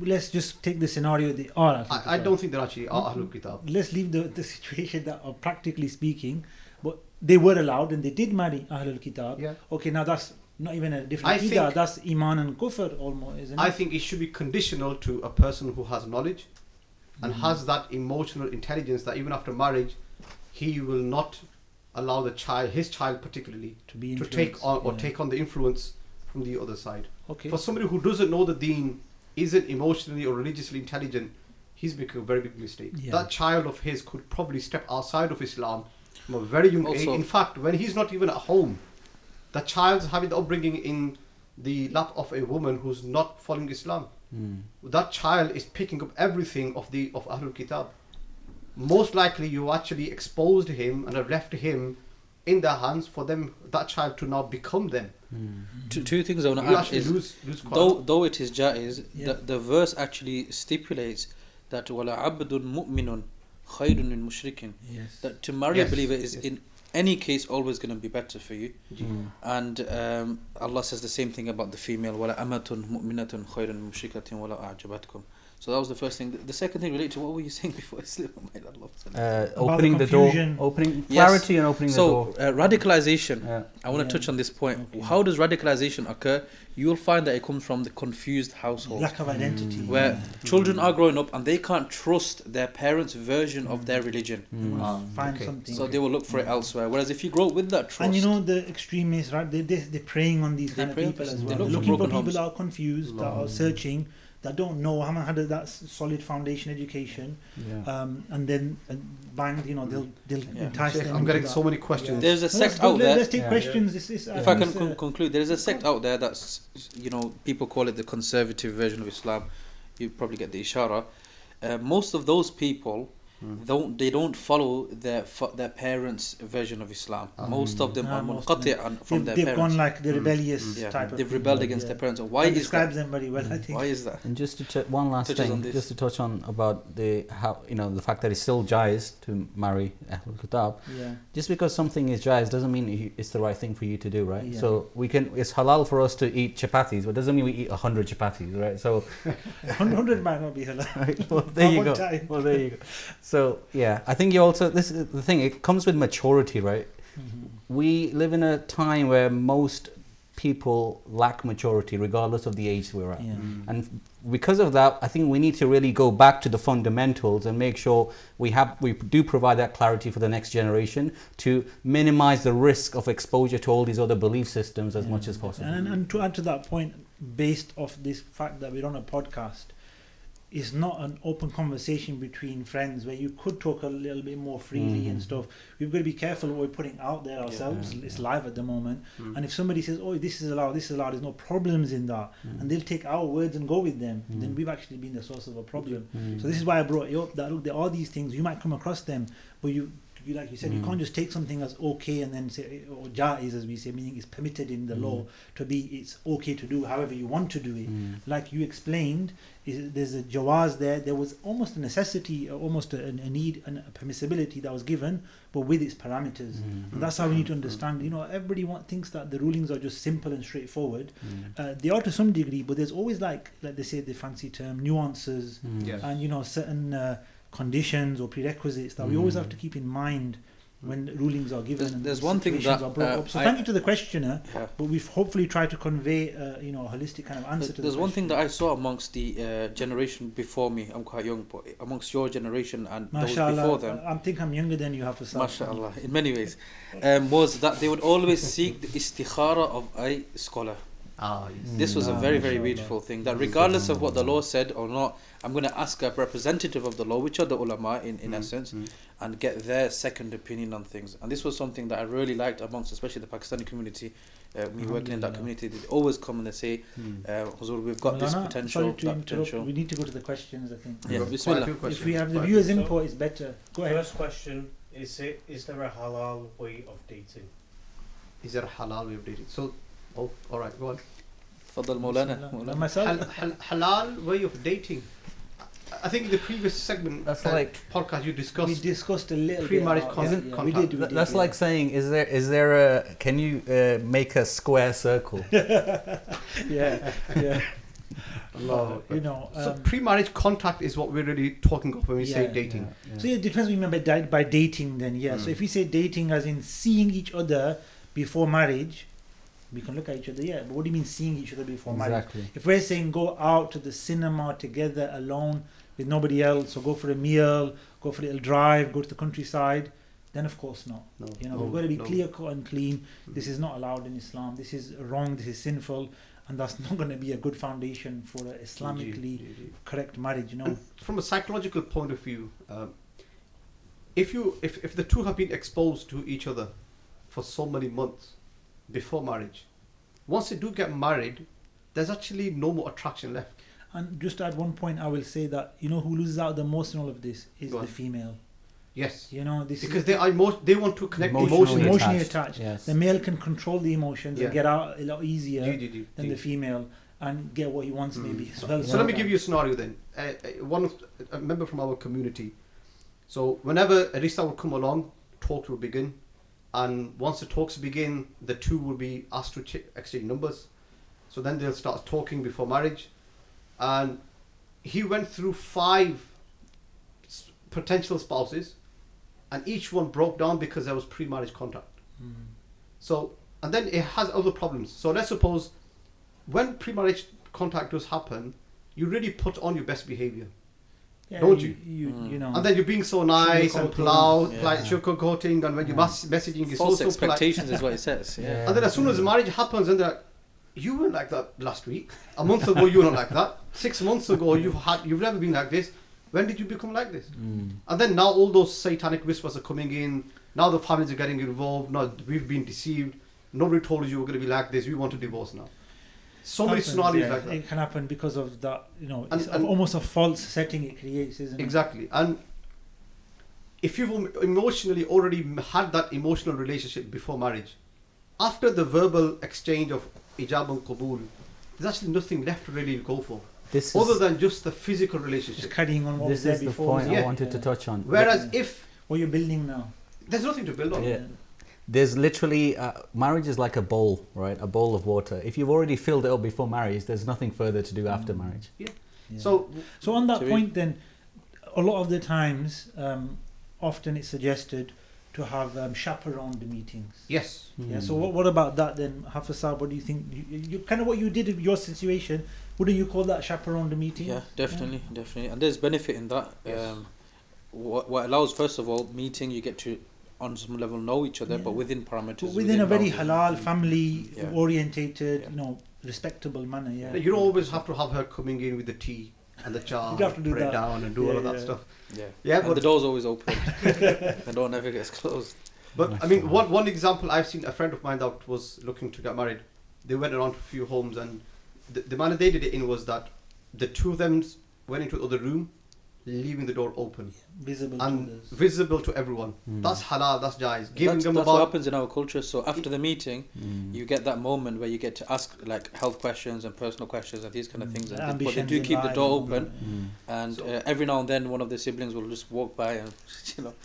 Let's just take the scenario they are Ahlul I Kitab. don't think they're actually Ahlul Kitab. Let's leave the situation that are practically speaking, but they were allowed and they did marry Ahlul Kitab. Yeah. Okay, now that's not even a different I Aqeedah, think- that's Iman and Kufr almost, isn't it? I think it should be conditional to a person who has knowledge and has that emotional intelligence that even after marriage, he will not allow the child, his child particularly, to be to take influenced, on or yeah. take on the influence from the other side. Okay. For somebody who doesn't know the deen, isn't emotionally or religiously intelligent, he's making a very big mistake. Yeah. That child of his could probably step outside of Islam from a very young age. Also- In fact, when he's not even at home, the child's having the upbringing in the lap of a woman who's not following Islam. That child is picking up everything of Ahlul Kitab. Most likely, you actually exposed him and have left him in their hands for them, that child to now become them. Two things I want to You add actually is, lose quite. though it is jaiz, Yeah. the verse actually stipulates that وَلَا عَبْدٌ مُؤْمِنٌ خَيْرٌ مِّن مُشْرِكٍ, Yes. that to marry Yes, a believer is yes. in any case always going to be better for you. And Allah says the same thing about the female, وَلَا أَمَةٌ مُؤْمِنَةٌ خَيْرٌ مِّن مُشْرِكَةٍ وَلَا أَعْجَبَتْكُمْ. So that was the first thing. The second thing related to what were you saying before Islam? Opening the door, confusion. opening Yes. clarity and opening the door. So radicalization, Yeah. I want to Yeah. touch on this point. Okay. How does radicalization occur? You'll find that it comes from the confused household, Lack of identity. where children are growing up and they can't trust their parents' version of their religion. They want to find okay. something. So they will look for it elsewhere. Whereas if you grow up with that trust, And you know the extremists, right? They're preying on these They kind of prey on people people. as They well. look for Looking for broken people homes. that are confused, that are searching, that don't know, haven't had that solid foundation education, and then bang, you know, they'll Yeah. entice Sheikh, them. I'm into getting that. so many questions. there's a Let's sect go- out there. Let's take Yeah. questions. This is, If I can think, conclude, there is a sect out there that's, you know, people call it the conservative version of Islam. You probably get the ishara. Most of those people don't follow their parents' version of Islam. Most of them are most of them. munqati' from their they've parents. gone like the rebellious Yeah, type of they've people, rebelled against yeah. their parents. Why That is describes that? them very well, I think. Why is that? And just to one last Touches on thing, this. just to touch on about the fact that it's still jaiz to marry Ahlul Kitab. Yeah. Just because something is jaiz doesn't mean it's the right thing for you to do, right? Yeah. So it's halal for us to eat chapatis, but doesn't mean we eat 100 chapatis, right? So 100 might not be halal. well, there you One go. time. Well, there you go. So yeah, I think you also, this is the thing, it comes with maturity, right? We live in a time where most people lack maturity regardless of the age we're at. Yeah. And because of that, I think we need to really go back to the fundamentals and make sure we do provide that clarity for the next generation to minimize the risk of exposure to all these other belief systems as much as possible. And to add to that point, based off this fact that we're on a podcast, it's not an open conversation between friends where you could talk a little bit more freely and stuff. We've got to be careful what we're putting out there ourselves. It's live at the moment. And if somebody says, oh, this is allowed, there's no problems in that, and they'll take our words and go with them, then we've actually been the source of a problem. So this is why I brought it up, that look, there are these things, you might come across them, but you like you said, you can't just take something as okay and then say, or jaiz as we say, meaning it's permitted in the law to be, it's okay to do however you want to do it. Like you explained, there's a jawaz there was almost a necessity, almost a need and a permissibility that was given, but with its parameters. And that's how we need to understand, you know, everybody thinks that the rulings are just simple and straightforward. They are to some degree, but there's always like they say the fancy term, nuances, and you know, certain conditions or prerequisites that we always have to keep in mind when rulings are given. There's and one thing situations that, are brought up. So I- thank you to the questioner, Yeah. but we've hopefully tried to convey a holistic kind of answer to There's the one thing question. that I saw amongst the generation before me. I'm quite young, but amongst your generation and those before Mashallah, them, I think I'm younger than you, Hafiz. mashallah, in many ways, was that they would always seek the istikhara of a scholar. This was a very, very beautiful thing, that regardless of what the law said or not, I'm going to ask a representative of the law, which are the ulama in essence, and get their second opinion on things. And this was something that I really liked amongst especially the Pakistani community. Me working in that community, they always come and they say, Huzur, we've got this potential, that potential. We need to go to the questions, I think. Yeah, Bismillah. If we have the viewers' input, it's better. Go ahead. First question, is there a halal way of dating? Is there a halal way of dating? So, all right, go on. Fadal Maulana. Myself? Halal way of dating. I think in the previous segment, that's like podcast, you discussed. We discussed a little pre-marriage bit. contact. We did. That's like saying, is there a? Can you make a square circle? yeah. Allah. So pre-marriage contact is what we're really talking of when we say dating. So it depends what you mean by dating then, So if we say dating as in seeing each other before marriage, we can look at each other, but what do you mean seeing each other before marriage? If we're saying go out to the cinema together alone with nobody else, or go for a meal, go for a little drive, go to the countryside, then of course not. We've got to be clear cut and clean. This is not allowed in Islam. This is wrong. This is sinful. And that's not going to be a good foundation for an Islamically correct marriage. And from a psychological point of view, if the two have been exposed to each other for so many months before marriage, once they do get married, there's actually no more attraction left. And just at one point, I will say that who loses out the most in all of this is the female. Yes. This because they want to connect emotionally attached. Yes. The male can control the emotions and get out a lot easier than the female, and get what he wants maybe as well. So let me give you a scenario then. A member from our community. So whenever Arista would come along, talks will begin, and once the talks begin, the two will be asked to exchange numbers. So then they'll start talking before marriage, and he went through 5 potential spouses, and each one broke down because there was pre-marriage contact. So, and then it has other problems. So let's suppose when pre-marriage contact does happen, you really put on your best behavior, don't you? And then you're being so nice and polite, sugarcoating, and when you're messaging, it's false also expectations polite. is what it says. And then as soon as the marriage happens, and they're like, you weren't like that last week. A month ago, you were not like that. 6 months ago, you've never been like this. When did you become like this? And then now all those satanic whispers are coming in. Now the families are getting involved. Now we've been deceived. Nobody told us you were going to be like this. We want to divorce now. So many scenarios like that. It can happen because of that. It's almost a false setting it creates, isn't it? Exactly. And if you've emotionally already had that emotional relationship before marriage, after the verbal exchange of ijab and qabul, there's actually nothing left to really go for. Other than just the physical relationship. Just carrying on what was there before. This is the point I wanted to touch on. Whereas if... what you're building now. There's nothing to build on. Yeah. There's literally... marriage is like a bowl, right? A bowl of water. If you've already filled it up before marriage, there's nothing further to do after marriage. Yeah. So on that point then, a lot of the times, often it's suggested to have chaperoned meetings. Yes. Yeah. So what about that then, Hafiz? What do you think? You kind of what you did in your situation. Wouldn't you call that chaperoned meeting? Yeah, definitely. And there's benefit in that. Yes. What allows, first of all, meeting, you get to on some level know each other, but within parameters. But within a very halal, family orientated, respectable manner. Yeah. You don't always have to have her coming in with the tea and the jar, you have to do put that. it down and do all of that stuff. Yeah, and the door's always open. The door never gets closed. But I mean, one example I've seen, a friend of mine that was looking to get married, they went around to a few homes, and the manner they did it in was that the two of them went into the other room, leaving the door open, visible to everyone. That's halal, that's jais. That's what happens in our culture. So after the meeting, you get that moment where you get to ask like health questions and personal questions and these kind of things. But they do keep the door open, and every now and then one of the siblings will just walk by and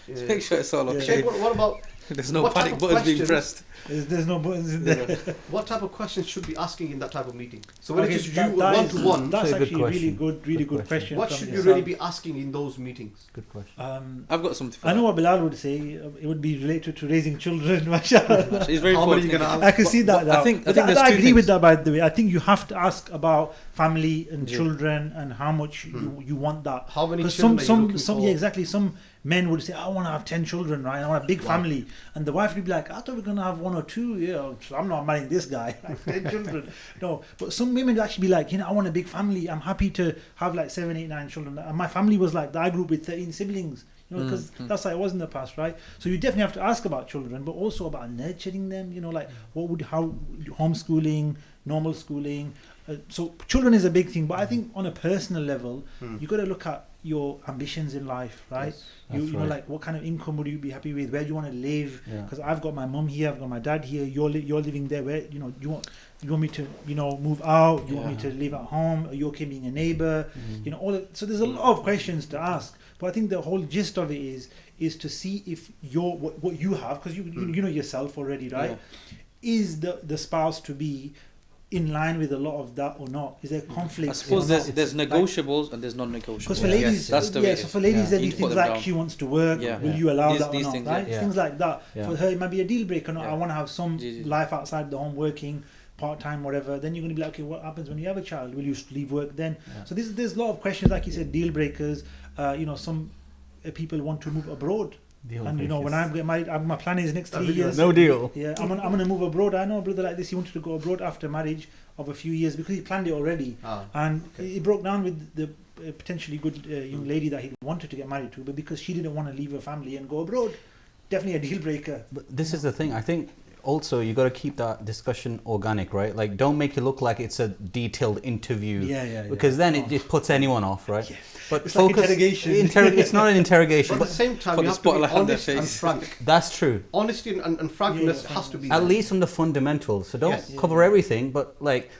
make sure it's all okay. Sheikh, what about? There's no panic buttons being pressed. There's no buttons in there. What type of questions should be asking in that type of meeting? So when it's just you one-to-one, that's actually a really good question. What should you really be asking in those meetings? Good question. I've got something for I know what Bilal would say. It would be related to raising children. Mashallah. He's very forward. I can see that now. I think there's I two agree things. with that, by the way. I think you have to ask about family and children and how much you want that. How many children are you looking for? Exactly. Some men would say, I want to have 10 children, right? I want a big family. And the wife would be like, I thought we were going to have 1 or 2. Yeah, so I'm not marrying this guy. Like 10 children. No, but some women would actually be like, I want a big family. I'm happy to have like 7, 8, 9 children. And my family was like, I grew up with 13 siblings. Because that's how it was in the past, right? So you definitely have to ask about children, but also about nurturing them. Like how homeschooling, normal schooling. So children is a big thing, but I think on a personal level, you got to look at your ambitions in life, right? Yes, you know, like what kind of income would you be happy with? Where do you want to live? Because I've got my mum here, I've got my dad here. You're living there. Where you want me to move out? You want me to live at home? Are you okay being a neighbor? So there's a lot of questions to ask. But I think the whole gist of it is to see if what you have, because you know yourself already, right? Is the spouse to be in line with a lot of that or not? Is there conflict? I suppose there's negotiables and there's non-negotiables. Because for ladies, that's the way. So for ladies, there be things like she wants to work. Will you allow that or not? Things, right? Things like that. For her, it might be a deal breaker. I want to have some life outside the home, working part-time, whatever. Then you're going to be like, okay, what happens when you have a child? Will you leave work then? So there's a lot of questions, like you said, deal breakers. Some people want to move abroad. When I get married, my plan is next 3 years. No deal. Yeah, I'm gonna move abroad. I know a brother like this. He wanted to go abroad after marriage of a few years because he planned it already, and it broke down with the potentially good young lady that he wanted to get married to, but because she didn't want to leave her family and go abroad, definitely a deal breaker. But this is the thing. I think also you got to keep that discussion organic, right? Like, don't make it look like it's a detailed interview. Because then it puts anyone off, right? But it's focus. Like interrogation. It's not an interrogation. But at the same time, you have to be honest and frank. That's true. Honesty and frankness has to be at there. least on the fundamentals. So don't cover everything, but like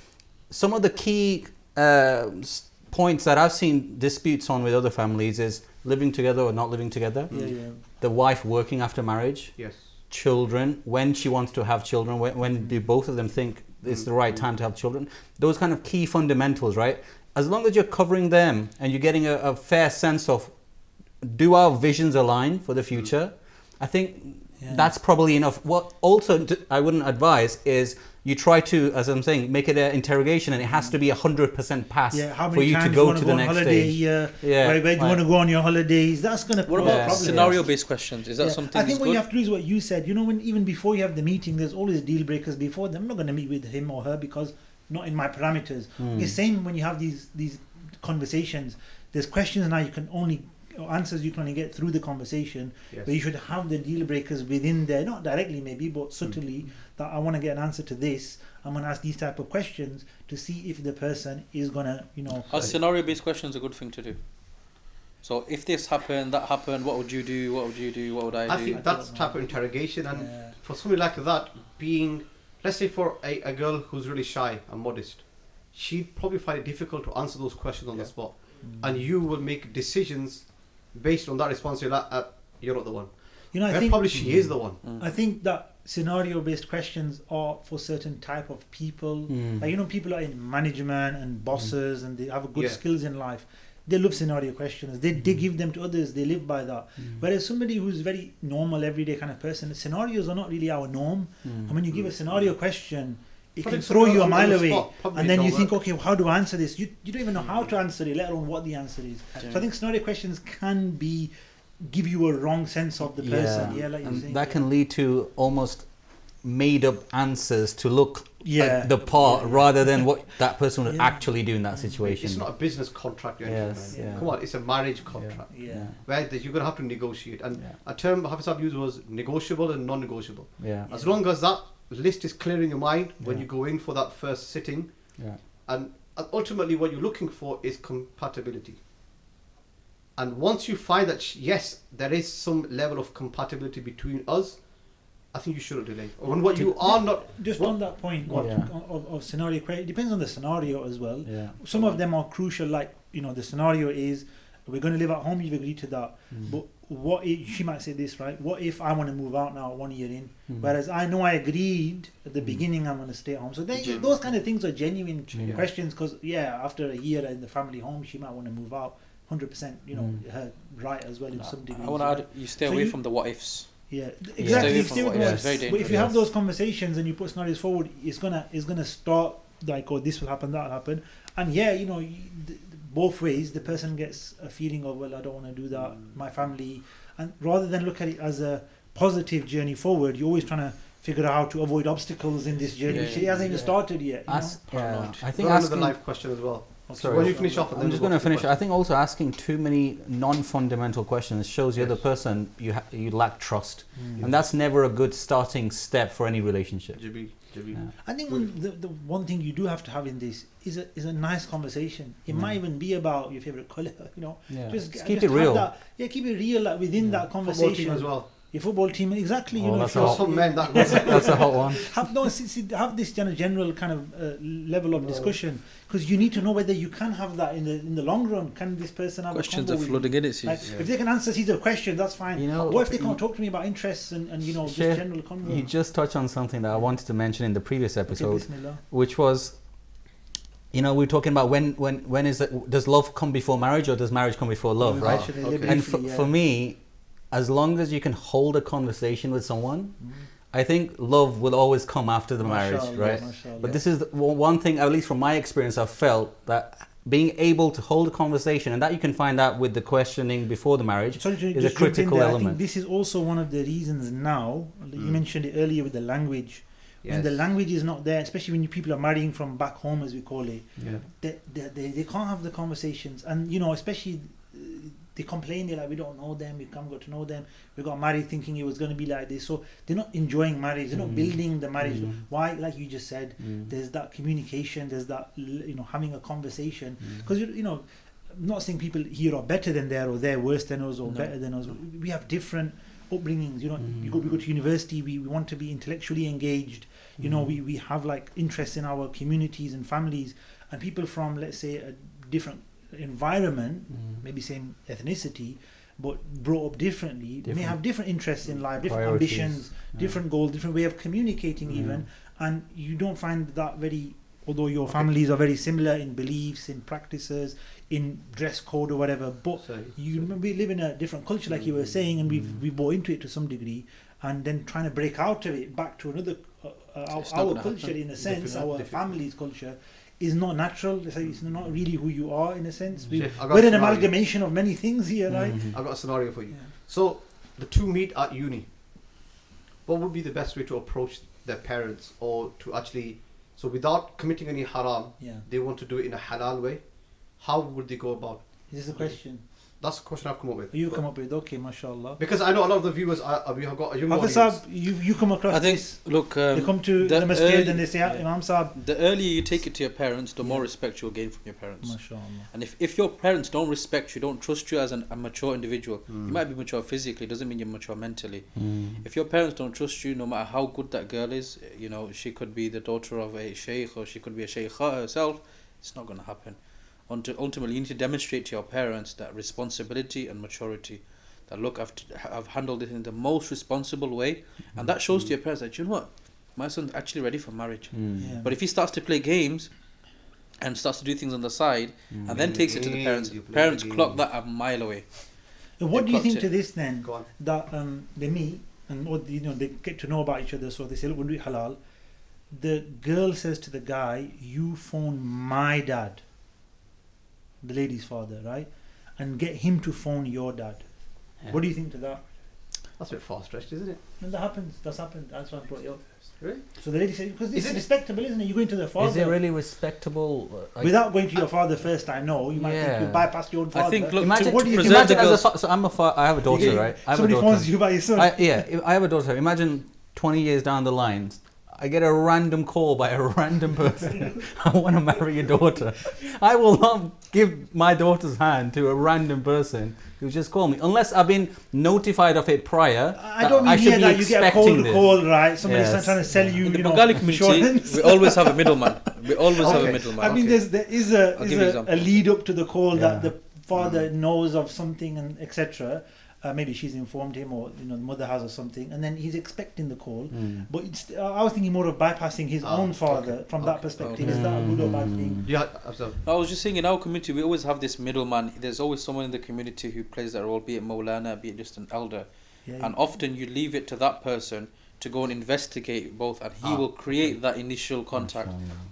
some of the key points that I've seen disputes on with other families is living together or not living together. The wife working after marriage. Children, when she wants to have children, when do both of them think it's the right time to have children? Those kind of key fundamentals, right? As long as you're covering them and you're getting a fair sense of, do our visions align for the future? I think that's probably enough. What also I wouldn't advise is you try to, as I'm saying, make it an interrogation, and it has to be 100% pass for you to go to the next stage. Where do you want to go on your holidays? That's going to What about scenario-based questions? Is that something? I think what you have to do is what you said. When even before you have the meeting, there's always deal breakers before them. I'm not going to meet with him or her because not in my parameters. The same when you have these conversations. There's questions now answers you can only get through the conversation, but you should have the deal breakers within there, not directly maybe, but subtly, that I want to get an answer to this. I'm going to ask these type of questions to see if the person is going to, Are scenario-based questions a good thing to do? So if this happened, that happened, what would you do? What would you do? What would I do? I think that's type of interrogation, and for something like that, being, let's say for a girl who's really shy and modest, she'd probably find it difficult to answer those questions on the spot, and you will make decisions based on that response. You're like, you're not the one. I think probably she is the one. I think that scenario-based questions are for certain type of people. Like, people are in management and bosses, and they have good skills in life. They love scenario questions. They give them to others. They live by that. Whereas somebody who's very normal, everyday kind of person, scenarios are not really our norm. And when you give a scenario question, it can throw you a mile away, and then you think, okay, how do I answer this? You don't even know how to answer it, let alone what the answer is. So I think scenario questions can give you a wrong sense of the person. Like you're saying, that can lead to almost made up answers to look like the part rather than what that person would actually do in that situation. It's not a business contract. Come on, it's a marriage contract. Where you're going to have to negotiate. And a term Hafiz used was negotiable and non-negotiable. As long as that list is clear in your mind when you go in for that first sitting, and ultimately what you're looking for is compatibility. And once you find that yes, there is some level of compatibility between us, I think you shouldn't delay. Or what you are not just on that point of scenario. It depends on the scenario as well. Some of them are crucial. Like the scenario is we're going to live at home. You've agreed to that, but what if, she might say this, right? What if I want to move out now 1 year in, whereas I know I agreed at the beginning I'm going to stay at home. So those kind of things are genuine questions, because after a year in the family home, she might want to move out. 100%, her right as well in some degree. I want to add, you stay away from the what ifs. Yeah, exactly. It's very dangerous. But if you have those conversations and you put scenarios forward, it's gonna start like, oh, this will happen, that will happen, and both ways. The person gets a feeling of, well, I don't want to do that, my family, and rather than look at it as a positive journey forward, you're always trying to figure out how to avoid obstacles in this journey. It hasn't even started yet. I think another life question as well. Sorry. Well, you finish off. I'm just going to finish. I think also asking too many non-fundamental questions shows the other person you lack trust, and that's never a good starting step for any relationship. I think the one thing you do have to have in this is a nice conversation. It might even be about your favorite color. Just keep it real. Keep it real, like within that conversation. Football team as well. Your football team, exactly. That's a hot one. Have this general kind of level of discussion, because you need to know whether you can have that in the long run. Can this person have questions a are flooding in it? If they can answer these questions, that's fine. What if they can't talk to me about interests and just general convo? You just touched on something that I wanted to mention in the previous episode, which was, we're talking about when is it? Does love come before marriage, or does marriage come before love, right? And for me, as long as you can hold a conversation with someone, I think love will always come after the marriage, right? But this is one thing, at least from my experience, I've felt that being able to hold a conversation, and that you can find out with the questioning before the marriage, is a critical element. I think this is also one of the reasons now, you mentioned it earlier with the language. Yes. When the language is not there, especially when people are marrying from back home, as we call it, they can't have the conversations. And, especially... they complain, they're like, we don't know them, we can't get to know them, we got married thinking it was going to be like this. So they're not enjoying marriage, they're not building the marriage. Why? Like you just said, there's that communication, there's that, having a conversation. Because, I'm not saying people here are better than there, or they're worse than us, or better than us. We have different upbringings. We go to university, we want to be intellectually engaged. We have like interests in our communities and families, and people from, let's say, a different environment, maybe same ethnicity, but brought up differently, may have different interests in life, different ambitions, different goals, different way of communicating even, and you don't find that very, although your families are very similar in beliefs, in practices, in dress code or whatever, but we live in a different culture, like you were saying, and we've bought into it to some degree, and then trying to break out of it back to another our culture in a sense, our family's culture, is not natural. It's not really who you are in a sense. We're an amalgamation of many things here, right? I've got a scenario for you. So the two meet at uni. What would be the best way to approach their parents, or to actually, so without committing any haram, they want to do it in a halal way? How would they go about? Is this a question? That's the question I've come up with. You come up with, okay, mashallah. Because I know a lot of the viewers, we have got a young audience. Hafiz, you come across this. Look, they come to the masjid and they say, Imam Saab. The earlier you take it to your parents, the more respect you'll gain from your parents. Mashallah. And if your parents don't respect you, don't trust you as a mature individual, you might be mature physically, doesn't mean you're mature mentally. If your parents don't trust you, no matter how good that girl is, she could be the daughter of a sheikh, or she could be a sheikha herself, it's not going to happen. Ultimately, you need to demonstrate to your parents that responsibility and maturity. That look, I've handled it in the most responsible way, and that shows to your parents that, you know what, my son's actually ready for marriage. But if he starts to play games and starts to do things on the side, and then takes it to the parents clock that a mile away. And what do you think to this then? That they meet and they get to know about each other, so they say, look, we'll do it halal. The girl says to the guy, you phone my dad, the lady's father, right, and get him to phone your dad. What do you think to that? That's a bit far-stretched, isn't it? And that's happened. That's why I brought it up. Really? So the lady said, because it's respectable, isn't it? You go into the father. Is it really respectable? Without going to your father first, I know you might think you bypassed your own father. I think, look, imagine, what do you imagine so I have a daughter, right? Somebody phones you by your son. I have a daughter. Imagine 20 years down the line, I get a random call by a random person. I want to marry your daughter. I will not give my daughter's hand to a random person who just called me, unless I've been notified of it prior. I don't mean here that you get a cold call, right? Somebody's trying to sell you, in the Bengali community, we always have a middleman. We always have a middleman. I mean, there is a lead up to the call that the father knows of something, and etc. Maybe she's informed him, or the mother has or something, and then he's expecting the call. But I was thinking more of bypassing his own father from that perspective. Is that a good or bad thing? Yeah, I was just saying, in our community, we always have this middleman. There's always someone in the community who plays that role, be it Maulana, be it just an elder. And often you leave it to that person to go and investigate both, and he will create that initial contact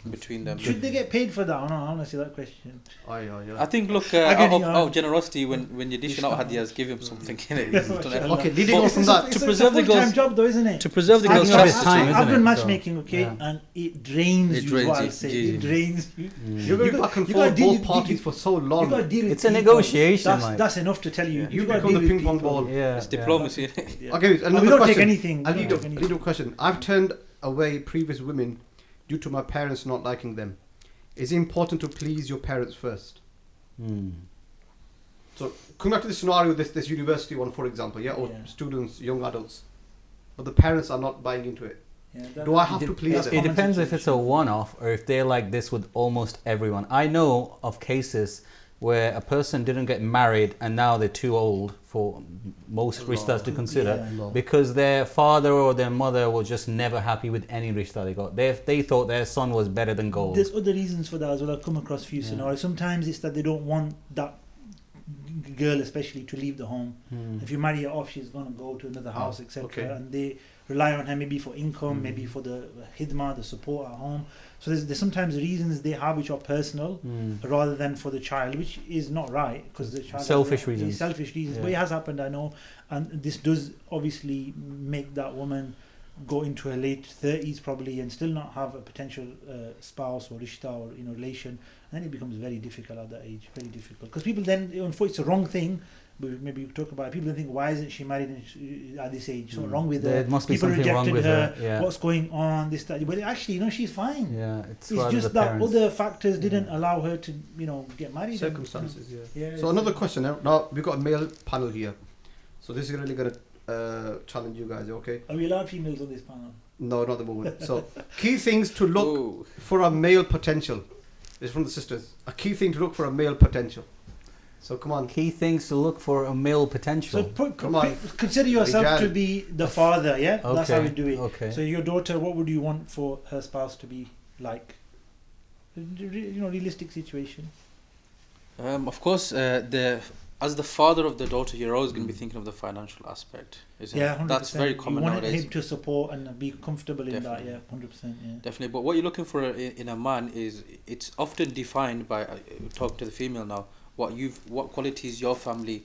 between them. Should they get paid for that or not? I want to see that question. I think, look, out of generosity, when you're dishing out hadiyas, give him something in it. Okay, leading on from that, to preserve the girl's job, though, isn't it? To preserve the girl's I've done matchmaking, okay, and it drains you. It drains you. You're going back and forth both parties for so long. It's a negotiation. That's enough to tell you. You become the ping pong ball. It's diplomacy. Okay, we don't take anything. I'll lead a question. I've turned away previous women due to my parents not liking them. Is it important to please your parents first? So, coming back to the scenario, this university one, for example, or students, young adults, but the parents are not buying into it. Do I have to please them? It depends if it's a one-off or if they're like this with almost everyone. I know of cases where a person didn't get married and now they're too old for most rishtas to consider because their father or their mother was just never happy with any rishta they got. They thought their son was better than gold. There's other reasons for that as well. I've come across a few scenarios. Sometimes it's that they don't want that girl especially to leave the home. If you marry her off, she's going to go to another house, etc. And they rely on her maybe for income, maybe for the khidmah, the support at home. So there's sometimes reasons they have which are personal rather than for the child, which is not right because the child selfish reasons. But it has happened, I know, and this does obviously make that woman go into her late 30s probably and still not have a potential spouse or rishta or relation, and then it becomes very difficult at that age, very difficult because people then, it's a wrong thing. Maybe you talk about it. People think, why isn't she married at this age? Something wrong with her. There must be people something wrong with her. What's going on? This, that. But actually, she's fine. It's just that other factors didn't allow her to, get married. Circumstances, So another question now. We've got a male panel here, so this is really going to challenge you guys. Okay? Are we allowed females on this panel? No, not at the moment. So key things to look for a male potential. This is from the sisters. A key thing to look for a male potential. So come on. Key things to look for a male potential. So consider yourself to be the father, Okay. That's how we do it. Okay. So your daughter, what would you want for her spouse to be like? Realistic situation. Of course, as the father of the daughter, you're always going to be thinking of the financial aspect. Isn't it? 100%. That's very common nowadays. You want him to support and be comfortable in that, 100%. Definitely, but what you're looking for in a man is, it's often defined by, talk to the female now, what qualities your family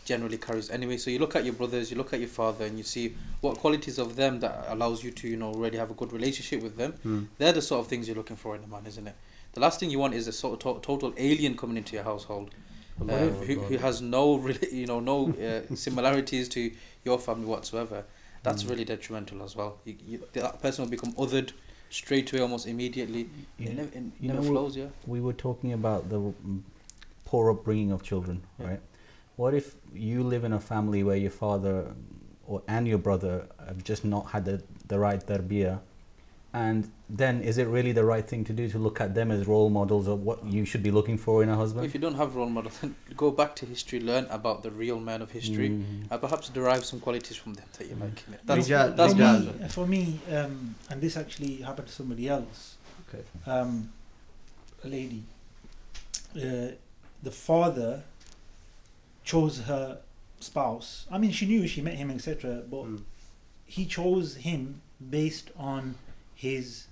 generally carries anyway. So you look at your brothers, you look at your father, and you see what qualities of them that allows you to already have a good relationship with them. They're the sort of things you're looking for in a man, isn't it? The last thing you want is a sort of total alien coming into your household, who has no similarities to your family whatsoever. That's really detrimental as well. That person will become othered straight away, almost immediately. It never flows. We were talking about the poor upbringing of children, right? What if you live in a family where your father and your brother have just not had the right tarbiyah, and then is it really the right thing to do to look at them as role models of what you should be looking for in a husband? If you don't have role models, then go back to history, learn about the real men of history, and perhaps derive some qualities from them that you like. That's for me, and this actually happened to somebody else. Okay. A lady. The father chose her spouse. I mean, she knew, she met him, etc. But he chose him based on his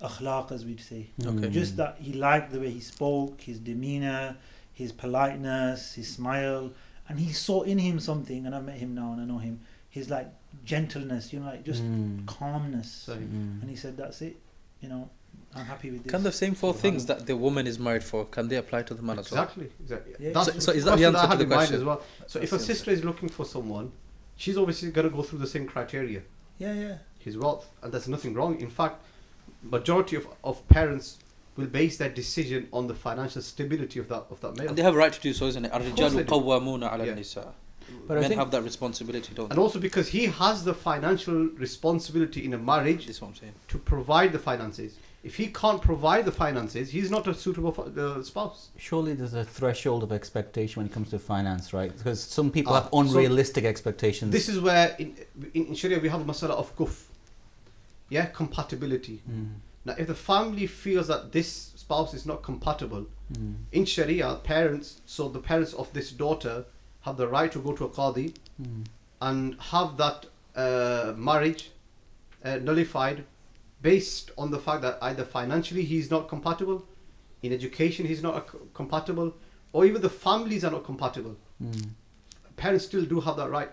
akhlaq, as we'd say. Just that he liked the way he spoke, his demeanor, his politeness, his smile, and he saw in him something. And I met him now, and I know him. His gentleness, just calmness. And he said, "That's it. I'm happy with this." Can the same four things that the woman is married for, can they apply to the man as well? Exactly. Yeah. So is that the answer to the question? As well? So if a sister is looking for someone, she's obviously going to go through the same criteria. His wealth, and there's nothing wrong. In fact, majority of parents will base their decision on the financial stability of that male. And they have a right to do so, isn't it? الرجال قوامون على النساء. But men have that responsibility, don't they? And also because he has the financial responsibility in a marriage to provide the finances. If he can't provide the finances, he's not a suitable spouse. Surely there's a threshold of expectation when it comes to finance, right? Because some people have unrealistic expectations. This is where in Sharia we have a masala of kuf. Compatibility. Now if the family feels that this spouse is not compatible, in Sharia, the parents of this daughter have the right to go to a qadi and have that marriage nullified based on the fact that either financially he's not compatible, in education he's not compatible, or even the families are not compatible. Parents still do have that right.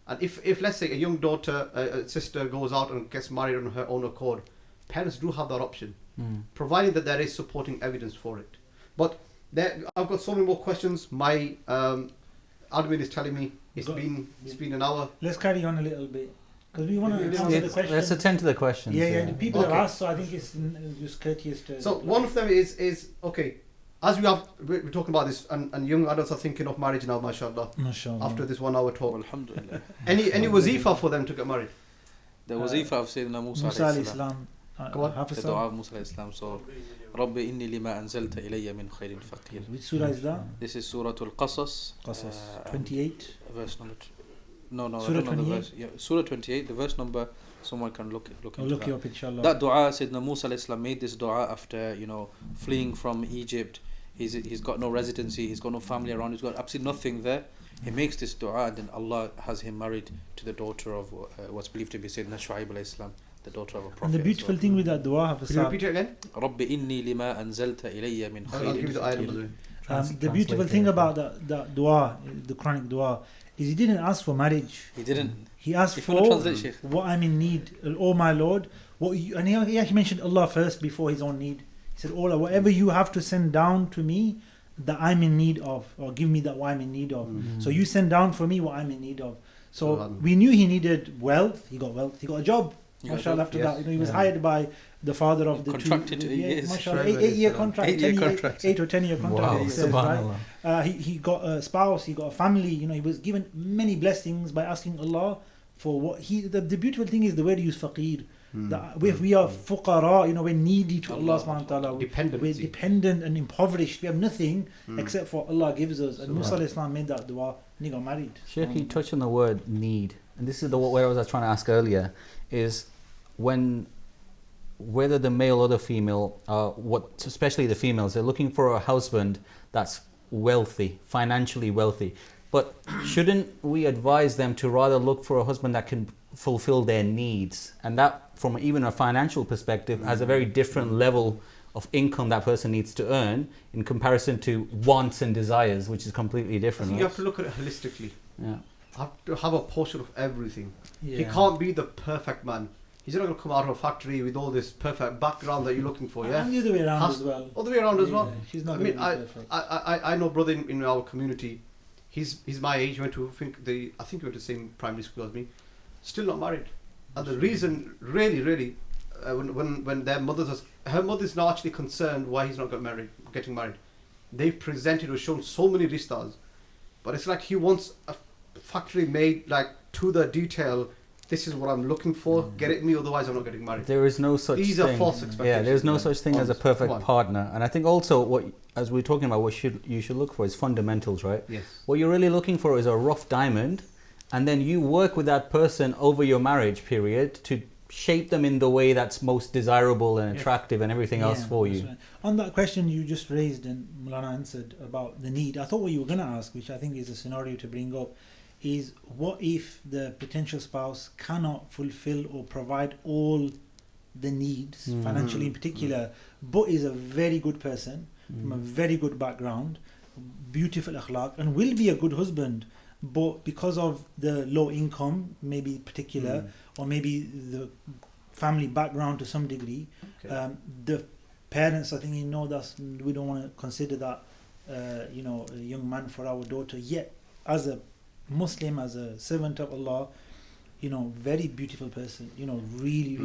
And if let's say a young daughter, a sister goes out and gets married on her own accord, parents do have that option, providing that there is supporting evidence for it. But I've got so many more questions. My admin is telling me it's been an hour. Let's carry on a little bit because we want to answer the question. Let's attend to the questions. Yeah. People have asked, so I think it's just courteous to. So one of them is okay. As we're talking about this, and young adults are thinking of marriage now, mashallah. After this 1 hour talk, Alhamdulillah. any wazifa for them to get married? The wazifa of Sayyidina Musa alayhi alayhi salam. salam. Come on. Hafiz The dua of Musa alayhi salam. So, Rabbi inni lima anzalta ilayya min khairin faqir. Which surah is that? This is Surah Al-Qasas. 28. Verse number. No, Surah I don't know the 28? verse. Yeah, Surah 28. The verse number. Someone can look into Look that. it up, inshallah. That dua, Sayyidina Musa alayhi salam made this dua after fleeing from Egypt. He's got no residency, he's got no family around, he's got absolutely nothing there. He makes this dua, and then Allah has him married to the daughter of what's believed to be Sayyidina Shu'aib alayhi salam, the daughter of a prophet. And the beautiful thing with that dua, Hafiz, Can you repeat it again? Rabbi inni lima anzalta ilayya min I'll give you the ayah. khairin. the beautiful thing about that dua, the Quranic dua, is he didn't ask for marriage. He didn't. He asked If you wanna for translate, Sheikh. what I'm in need. Oh my Lord, and he actually mentioned Allah first before his own need. He said, Allah, whatever you have to send down to me that I'm in need of, or give me that what I'm in need of. So you send down for me what I'm in need of. So we knew he needed wealth. He got wealth. He got a job. Mashallah, after that, he was hired by the father of the contracted two. to 8 years. Mashallah, 8-year contract. 8 or 10 year contract. Wow, he says, right? He got a spouse. He got a family. He was given many blessings by asking Allah for what he. The beautiful thing is the word used faqir. That if we are fuqara, we're needy to Allah subhanahu wa ta'ala. We're dependent and impoverished. We have nothing except for Allah gives us. And Musa alayhi salam made that dua and he got married. Sheikh, you touched on the word need. And this is where I was trying to ask earlier, is whether the male or the female, especially the females, they're looking for a husband that's wealthy, financially wealthy. But shouldn't we advise them to rather look for a husband that can fulfill their needs? And that, from even a financial perspective, has a very different level of income that person needs to earn in comparison to wants and desires, which is completely different. You have to look at it holistically. Yeah. Have to have a portion of everything. Yeah. He can't be the perfect man. He's not going to come out of a factory with all this perfect background that you're looking for. Yeah, And the other way around as well. Other way around as well. She's not I mean, gonna be perfect. I know a brother in our community. He's my age. He went to he went to the same primary school as me. Still not married. And the reason, really, when their her mother's not actually concerned why he's not getting married. They've presented or shown so many rishtas, but it's like he wants a factory made like to the detail. This is what I'm looking for. Get it me, otherwise I'm not getting married. There is no such These thing. are false expectations. Yeah, there's no such thing as a perfect partner. And I think also as we're talking about, you should look for is fundamentals, right? Yes. What you're really looking for is a rough diamond, and then you work with that person over your marriage period to shape them in the way that's most desirable and attractive and everything else for you. Right. On that question you just raised and Mulana answered about the need, I thought what you were going to ask, which I think is a scenario to bring up, is what if the potential spouse cannot fulfill or provide all the needs, financially in particular, but is a very good person, from a very good background, beautiful akhlaq, and will be a good husband, but because of the low income, maybe or maybe the family background to some degree, the parents, I think, we don't want to consider that, a young man for our daughter. Yet, as a Muslim, as a servant of Allah, very beautiful person, really,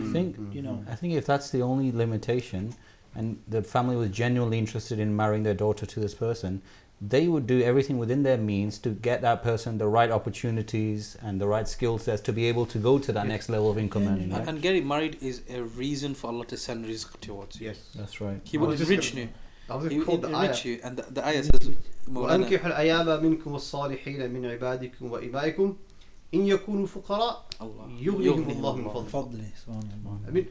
I think if that's the only limitation, and the family was genuinely interested in marrying their daughter to this person, they would do everything within their means to get that person the right opportunities and the right skill sets to be able to go to that next level of income. And getting married is a reason for Allah to send rizq towards you. Yes, that's right. He will enrich you. He will enrich you. And the ayah says, وَأَنْكِحُ الْأَيَامَ مِنْكُمْ وَالصَّالِحِينَ مِنْ عِبَادِكُمْ وَإِمَائِكُمْ إِنْ يَكُونُوا فُقَرَاءَ يُغْنِهِمُ اللَّهُ مِنْ فَضْلِهِ. I mean,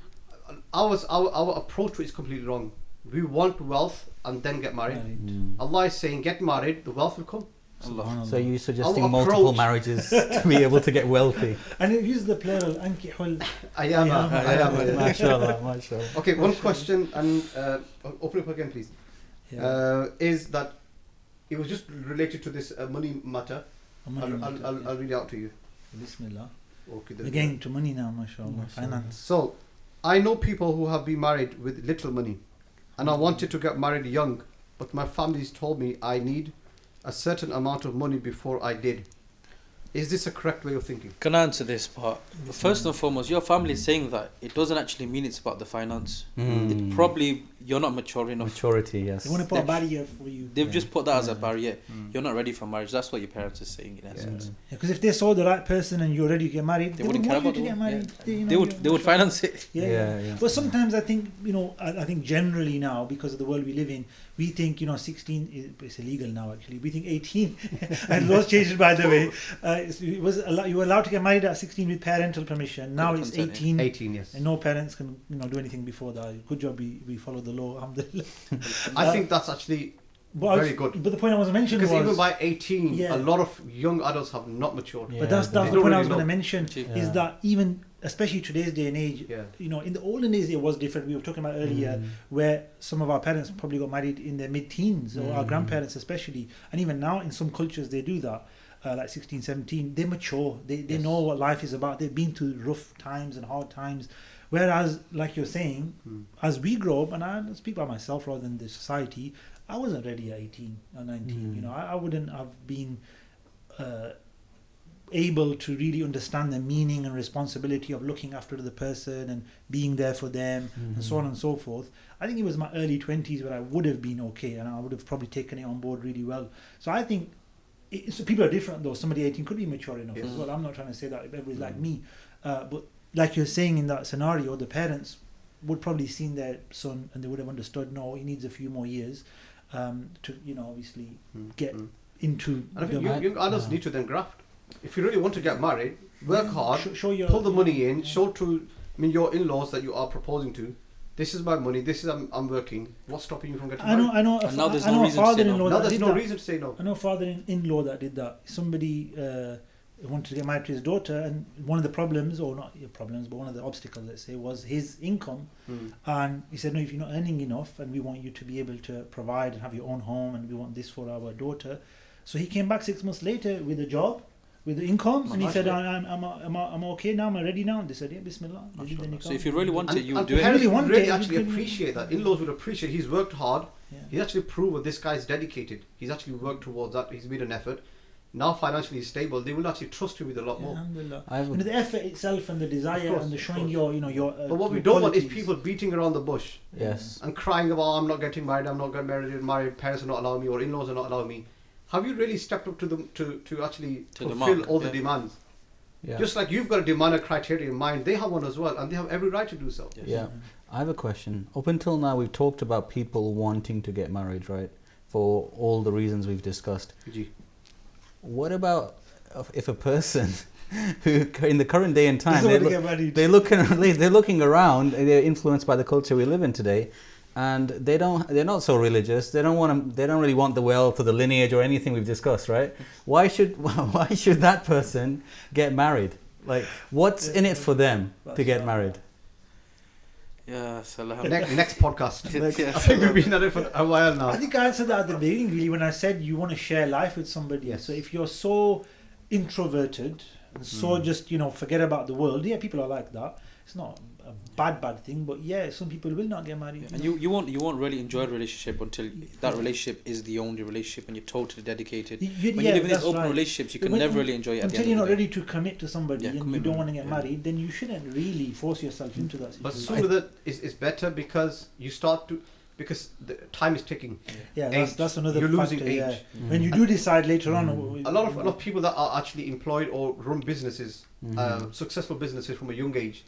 our approach to it is completely wrong. We want wealth and then get married. Allah is saying, get married, the wealth will come. Allah. So you're suggesting Our multiple approach- marriages to be able to get wealthy? And it uses the plural, ankihul. Ayama. Mashallah, mashallah. Okay, one question, and open up again, please. Yeah. Is that it was just related to this money matter. I'll read it out to you. Bismillah. Okay. then. Again, to money now, mashallah. Mashallah. Finance. So, I know people who have been married with little money, and I wanted to get married young, but my family's told me I need a certain amount of money before I did. Is this a correct way of thinking? Can I answer this part? First and foremost, your family is saying that it doesn't actually mean it's about the finance. It probably you're not mature enough. Maturity, yes. They want to put a barrier for you. They've just put that as a Yeah. barrier. You're not ready for marriage. That's what your parents are saying in essence. Because if they saw the right person and you're ready to get married, They they wouldn't wouldn't care want you to about get the married. They would finance it. Yeah. But sometimes I think, I think generally now, because of the world we live in, we think, 16 it's illegal now actually. We think 18, and laws changed by the way. You were allowed to get married at 16 with parental permission. Now it's consent, 18. 18, yes. And no parents can, do anything before that. Good job we follow the law, alhamdulillah. I think that's actually very good. But the point I was mentioning Because was... even by 18, Yeah. a lot of young adults have not matured. Yeah. But that's they the don't point I really was going to know. mention, Yeah. is that even, especially today's day and age, Yeah. in the olden days it was different. We were talking about earlier, where some of our parents probably got married in their mid-teens, or our grandparents especially. And even now in some cultures they do that, like 16, 17. They mature. They know what life is about. They've been through rough times and hard times. Whereas, like you're saying, as we grow up, and I speak by myself rather than the society, I wasn't ready at 18 or 19. I wouldn't have been able to really understand the meaning and responsibility of looking after the person and being there for them and so on and so forth. I think it was my early 20s where I would have been okay, and I would have probably taken it on board really well. So I think so people are different though. Somebody 18 could be mature enough as well. I'm not trying to say that everybody's like me, but like you're saying, in that scenario, the parents would probably seen their son and they would have understood, no, he needs a few more years to obviously get into And I think young adults need to then graft. If you really want to get married, work hard, show your, pull the money in, show to your in-laws that you are proposing to, this is my money, this is I'm working. What's stopping you from getting married? I know And now there's I no know a reason to say father-in-law no. Now that there's did no that. reason to say no. I know a father-in-law that did that. Somebody wanted to get married to his daughter, and one of the problems, or not problems, but one of the obstacles, let's say, was his income. And he said, no, if you're not earning enough, and we want you to be able to provide and have your own home, and we want this for our daughter. So he came back 6 months later with a job, with the income, and he said, I'm okay now, I'm ready now. And they said, yeah, bismillah. They did the nikah. So if you really want it, you would do parents it. Really want really it, actually you can- appreciate that. In-laws would appreciate he's worked hard. Yeah. He's actually proved this guy's dedicated. He's actually worked towards that. He's made an effort. Now financially he's stable. They will actually trust him with a lot more. Alhamdulillah. I have And the effort itself and the desire course, and the of showing course. your But what we your don't want is qualities. people beating around the bush yes. and crying about, I'm not getting married, I'm not getting married, parents are not allowing me, or in-laws are not allowing me. Have you really stepped up to them to actually To the fulfill mark, all the yeah. demands? Yeah. Just like you've got a demand, a criteria in mind, they have one as well, and they have every right to do so. Yeah, I have a question. Up until now, we've talked about people wanting to get married, right? For all the reasons we've discussed. What about if a person who, in the current day and time, Doesn't want to get married. they're looking around, they're influenced by the culture we live in today, and they're not so religious. They don't really want the wealth or the lineage or anything we've discussed, right? Why should that person get married? Like, what's in it for them to get married? Yeah, salam. Next podcast. Yeah. I think we've been at it for a while now. I think I answered that at the beginning, really, when I said you want to share life with somebody. Yes. So if you're so introverted and so just, forget about the world, yeah, people are like that. It's not a bad thing, but yeah, some people will not get married. And you won't really enjoy a relationship until that relationship is the only relationship and you're totally dedicated. When you live in these that's open right. relationships, you can When- never really enjoy it. At the Until end you're of not the day. ready to commit to somebody Yeah, and you commitment, don't want to get yeah. married, then you shouldn't really force yourself into that But situation. sooner that is better, because you start to, because the time is ticking. Yeah, Age. that's another You're factor. losing Yeah. age. When you do decide later on, A lot of people that are actually employed or run businesses, successful businesses from a young age,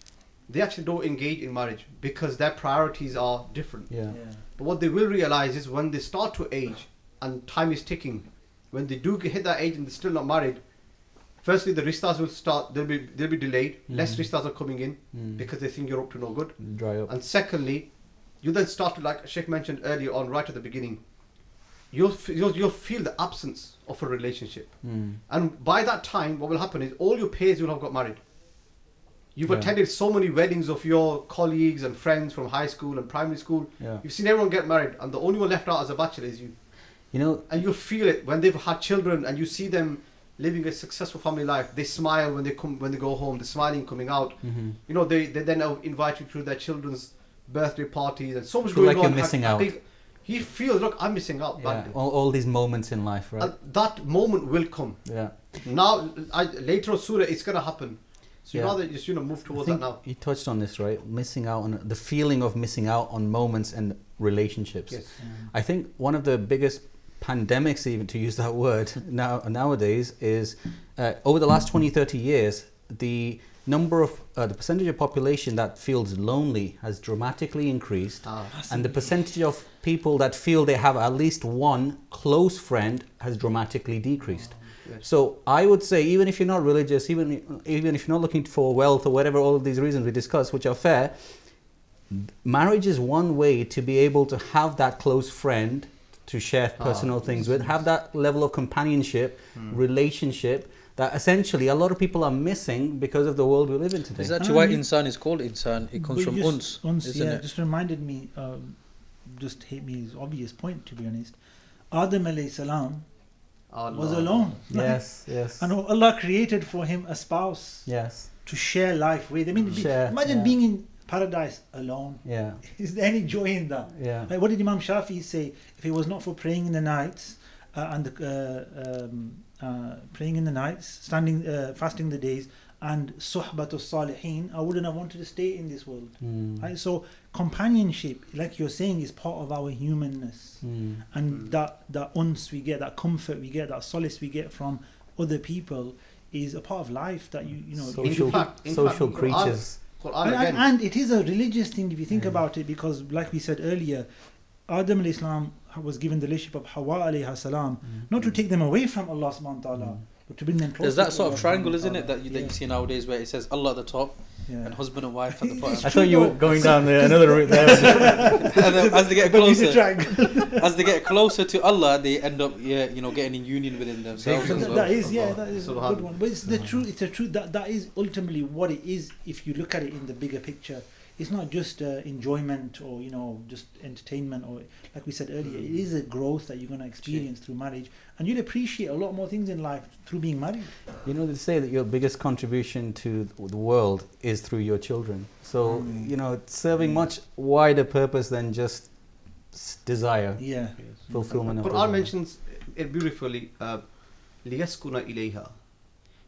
they actually don't engage in marriage because their priorities are different. Yeah. But what they will realize is when they start to age and time is ticking, when they do hit that age and they're still not married, firstly the rishtas will start, they'll be delayed. Less rishtas are coming in because they think you're up to no good. Dry up. And secondly, you then start to, like Sheikh mentioned earlier on, right at the beginning, you'll feel the absence of a relationship. And by that time, what will happen is all your peers will have got married. You've attended so many weddings of your colleagues and friends from high school and primary school. Yeah. You've seen everyone get married, and the only one left out as a bachelor is you. You know, And you'll feel it when they've had children, and you see them living a successful family life. They smile when they go home. They're smiling coming out. You know, they then invite you to their children's birthday parties, and so much feel going like on. you're missing out. He feels, look, I'm missing out. yeah, badly. all these moments in life, right? And that moment will come. Yeah. Now, later on, surah, it's gonna happen. So Yeah. you rather just move I towards that think now. you touched on this, right? Missing out on the feeling of missing out on moments and relationships. Yes. I think one of the biggest pandemics, even to use that word nowadays, is over the last 20, 30 years, the number of the percentage of population that feels lonely has dramatically increased, and the percentage of people that feel they have at least one close friend has dramatically decreased. Yes. So I would say, even if you're not religious, even if you're not looking for wealth or whatever, all of these reasons we discussed, which are fair, marriage is one way to be able to have that close friend to share personal things with, have that level of companionship, relationship, that essentially a lot of people are missing because of the world we live in today. Is that why insan is called insan? It comes from uns, isn't yeah, it? just reminded me, just hit me as obvious point, to be honest. Adam alayhi salam was alone. Yes, yes. And Allah created for him a spouse Yes. to share life with. I mean, Share, imagine yeah. being in paradise alone. Yeah. Is there any joy in that? Yeah. Like, what did Imam Shafi say? If it was not for praying in the nights praying in the nights, standing, fasting the days, and suhbatu salihin, I wouldn't have wanted to stay in this world. Right? So companionship, like you're saying, is part of our humanness, and that uns we get, that comfort we get, that solace we get from other people is a part of life that you know. Social creatures. And it is a religious thing if you think about it, because like we said earlier, Adam alayhi salam was given the leadership of Hawa alayhi salam, not to take them away from Allah subhanahu wa ta'ala, but to bring them closer. There's that to sort Allah of triangle, subhanahu wa isn't it, ta'ala. that you see nowadays, where it says Allah at the top and husband and wife at the bottom. It's I thought you were though. going down there another route there. And then as they get Bermuda closer, Triangle. as they get closer to Allah, they end up, getting in union within themselves. So as well. that is a Subhan. good one. But it's the truth. It's the truth that is ultimately what it is. If you look at it in the bigger picture, it's not just enjoyment or just entertainment, or like we said earlier, it is a growth that you're going to experience through marriage, and you'll appreciate a lot more things in life through being married. You know, they say that your biggest contribution to the world is through your children. So, it's serving much wider purpose than just desire, Yeah. fulfillment of Quran desire. mentions it beautifully. لِيَسْكُنَ إِلَيْهَا.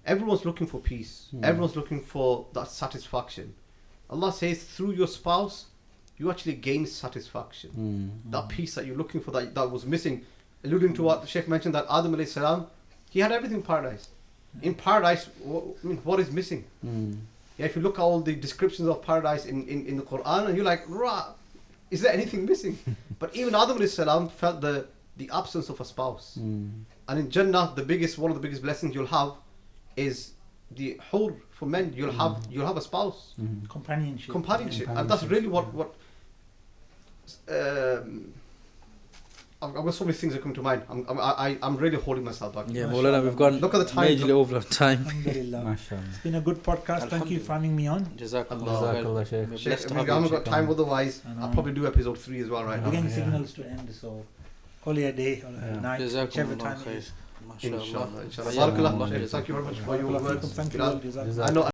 Everyone's looking for peace. Everyone's looking for that satisfaction. Allah says through your spouse, you actually gain satisfaction. That peace that you're looking for, that was missing. Alluding to what the Sheikh mentioned, that Adam alayhi salam, he had everything in paradise. In paradise, what is missing? Yeah, if you look at all the descriptions of paradise in the Quran, and you're like, rah, is there anything missing? But even Adam alayhi salam felt the absence of a spouse. And in Jannah, one of the biggest blessings you'll have is the hur for men. You'll have a spouse. Companionship. And that's really what I've got so many things that come to mind. I'm really holding myself back. Yeah, Maulana, we've gone Look at the time. majorly over time. Alhamdulillah. Mashallah. It's been a good podcast. Thank you for having me on. Jazakallah. Jazakallah, Sheikh. We're Sheikh, blessed to I have haven't you. got time otherwise. I know. I'll probably do episode 3 as well right We're now. getting Yeah. signals to end, so call it a day or a night, whichever Jazakumullah time it khair. is. Mashallah. Inshallah. Barakallah. Barakallah. Thank you very much for your Barakallah words. feekum. Thank you. Bilal. Jazakallah. Jazakallah. I know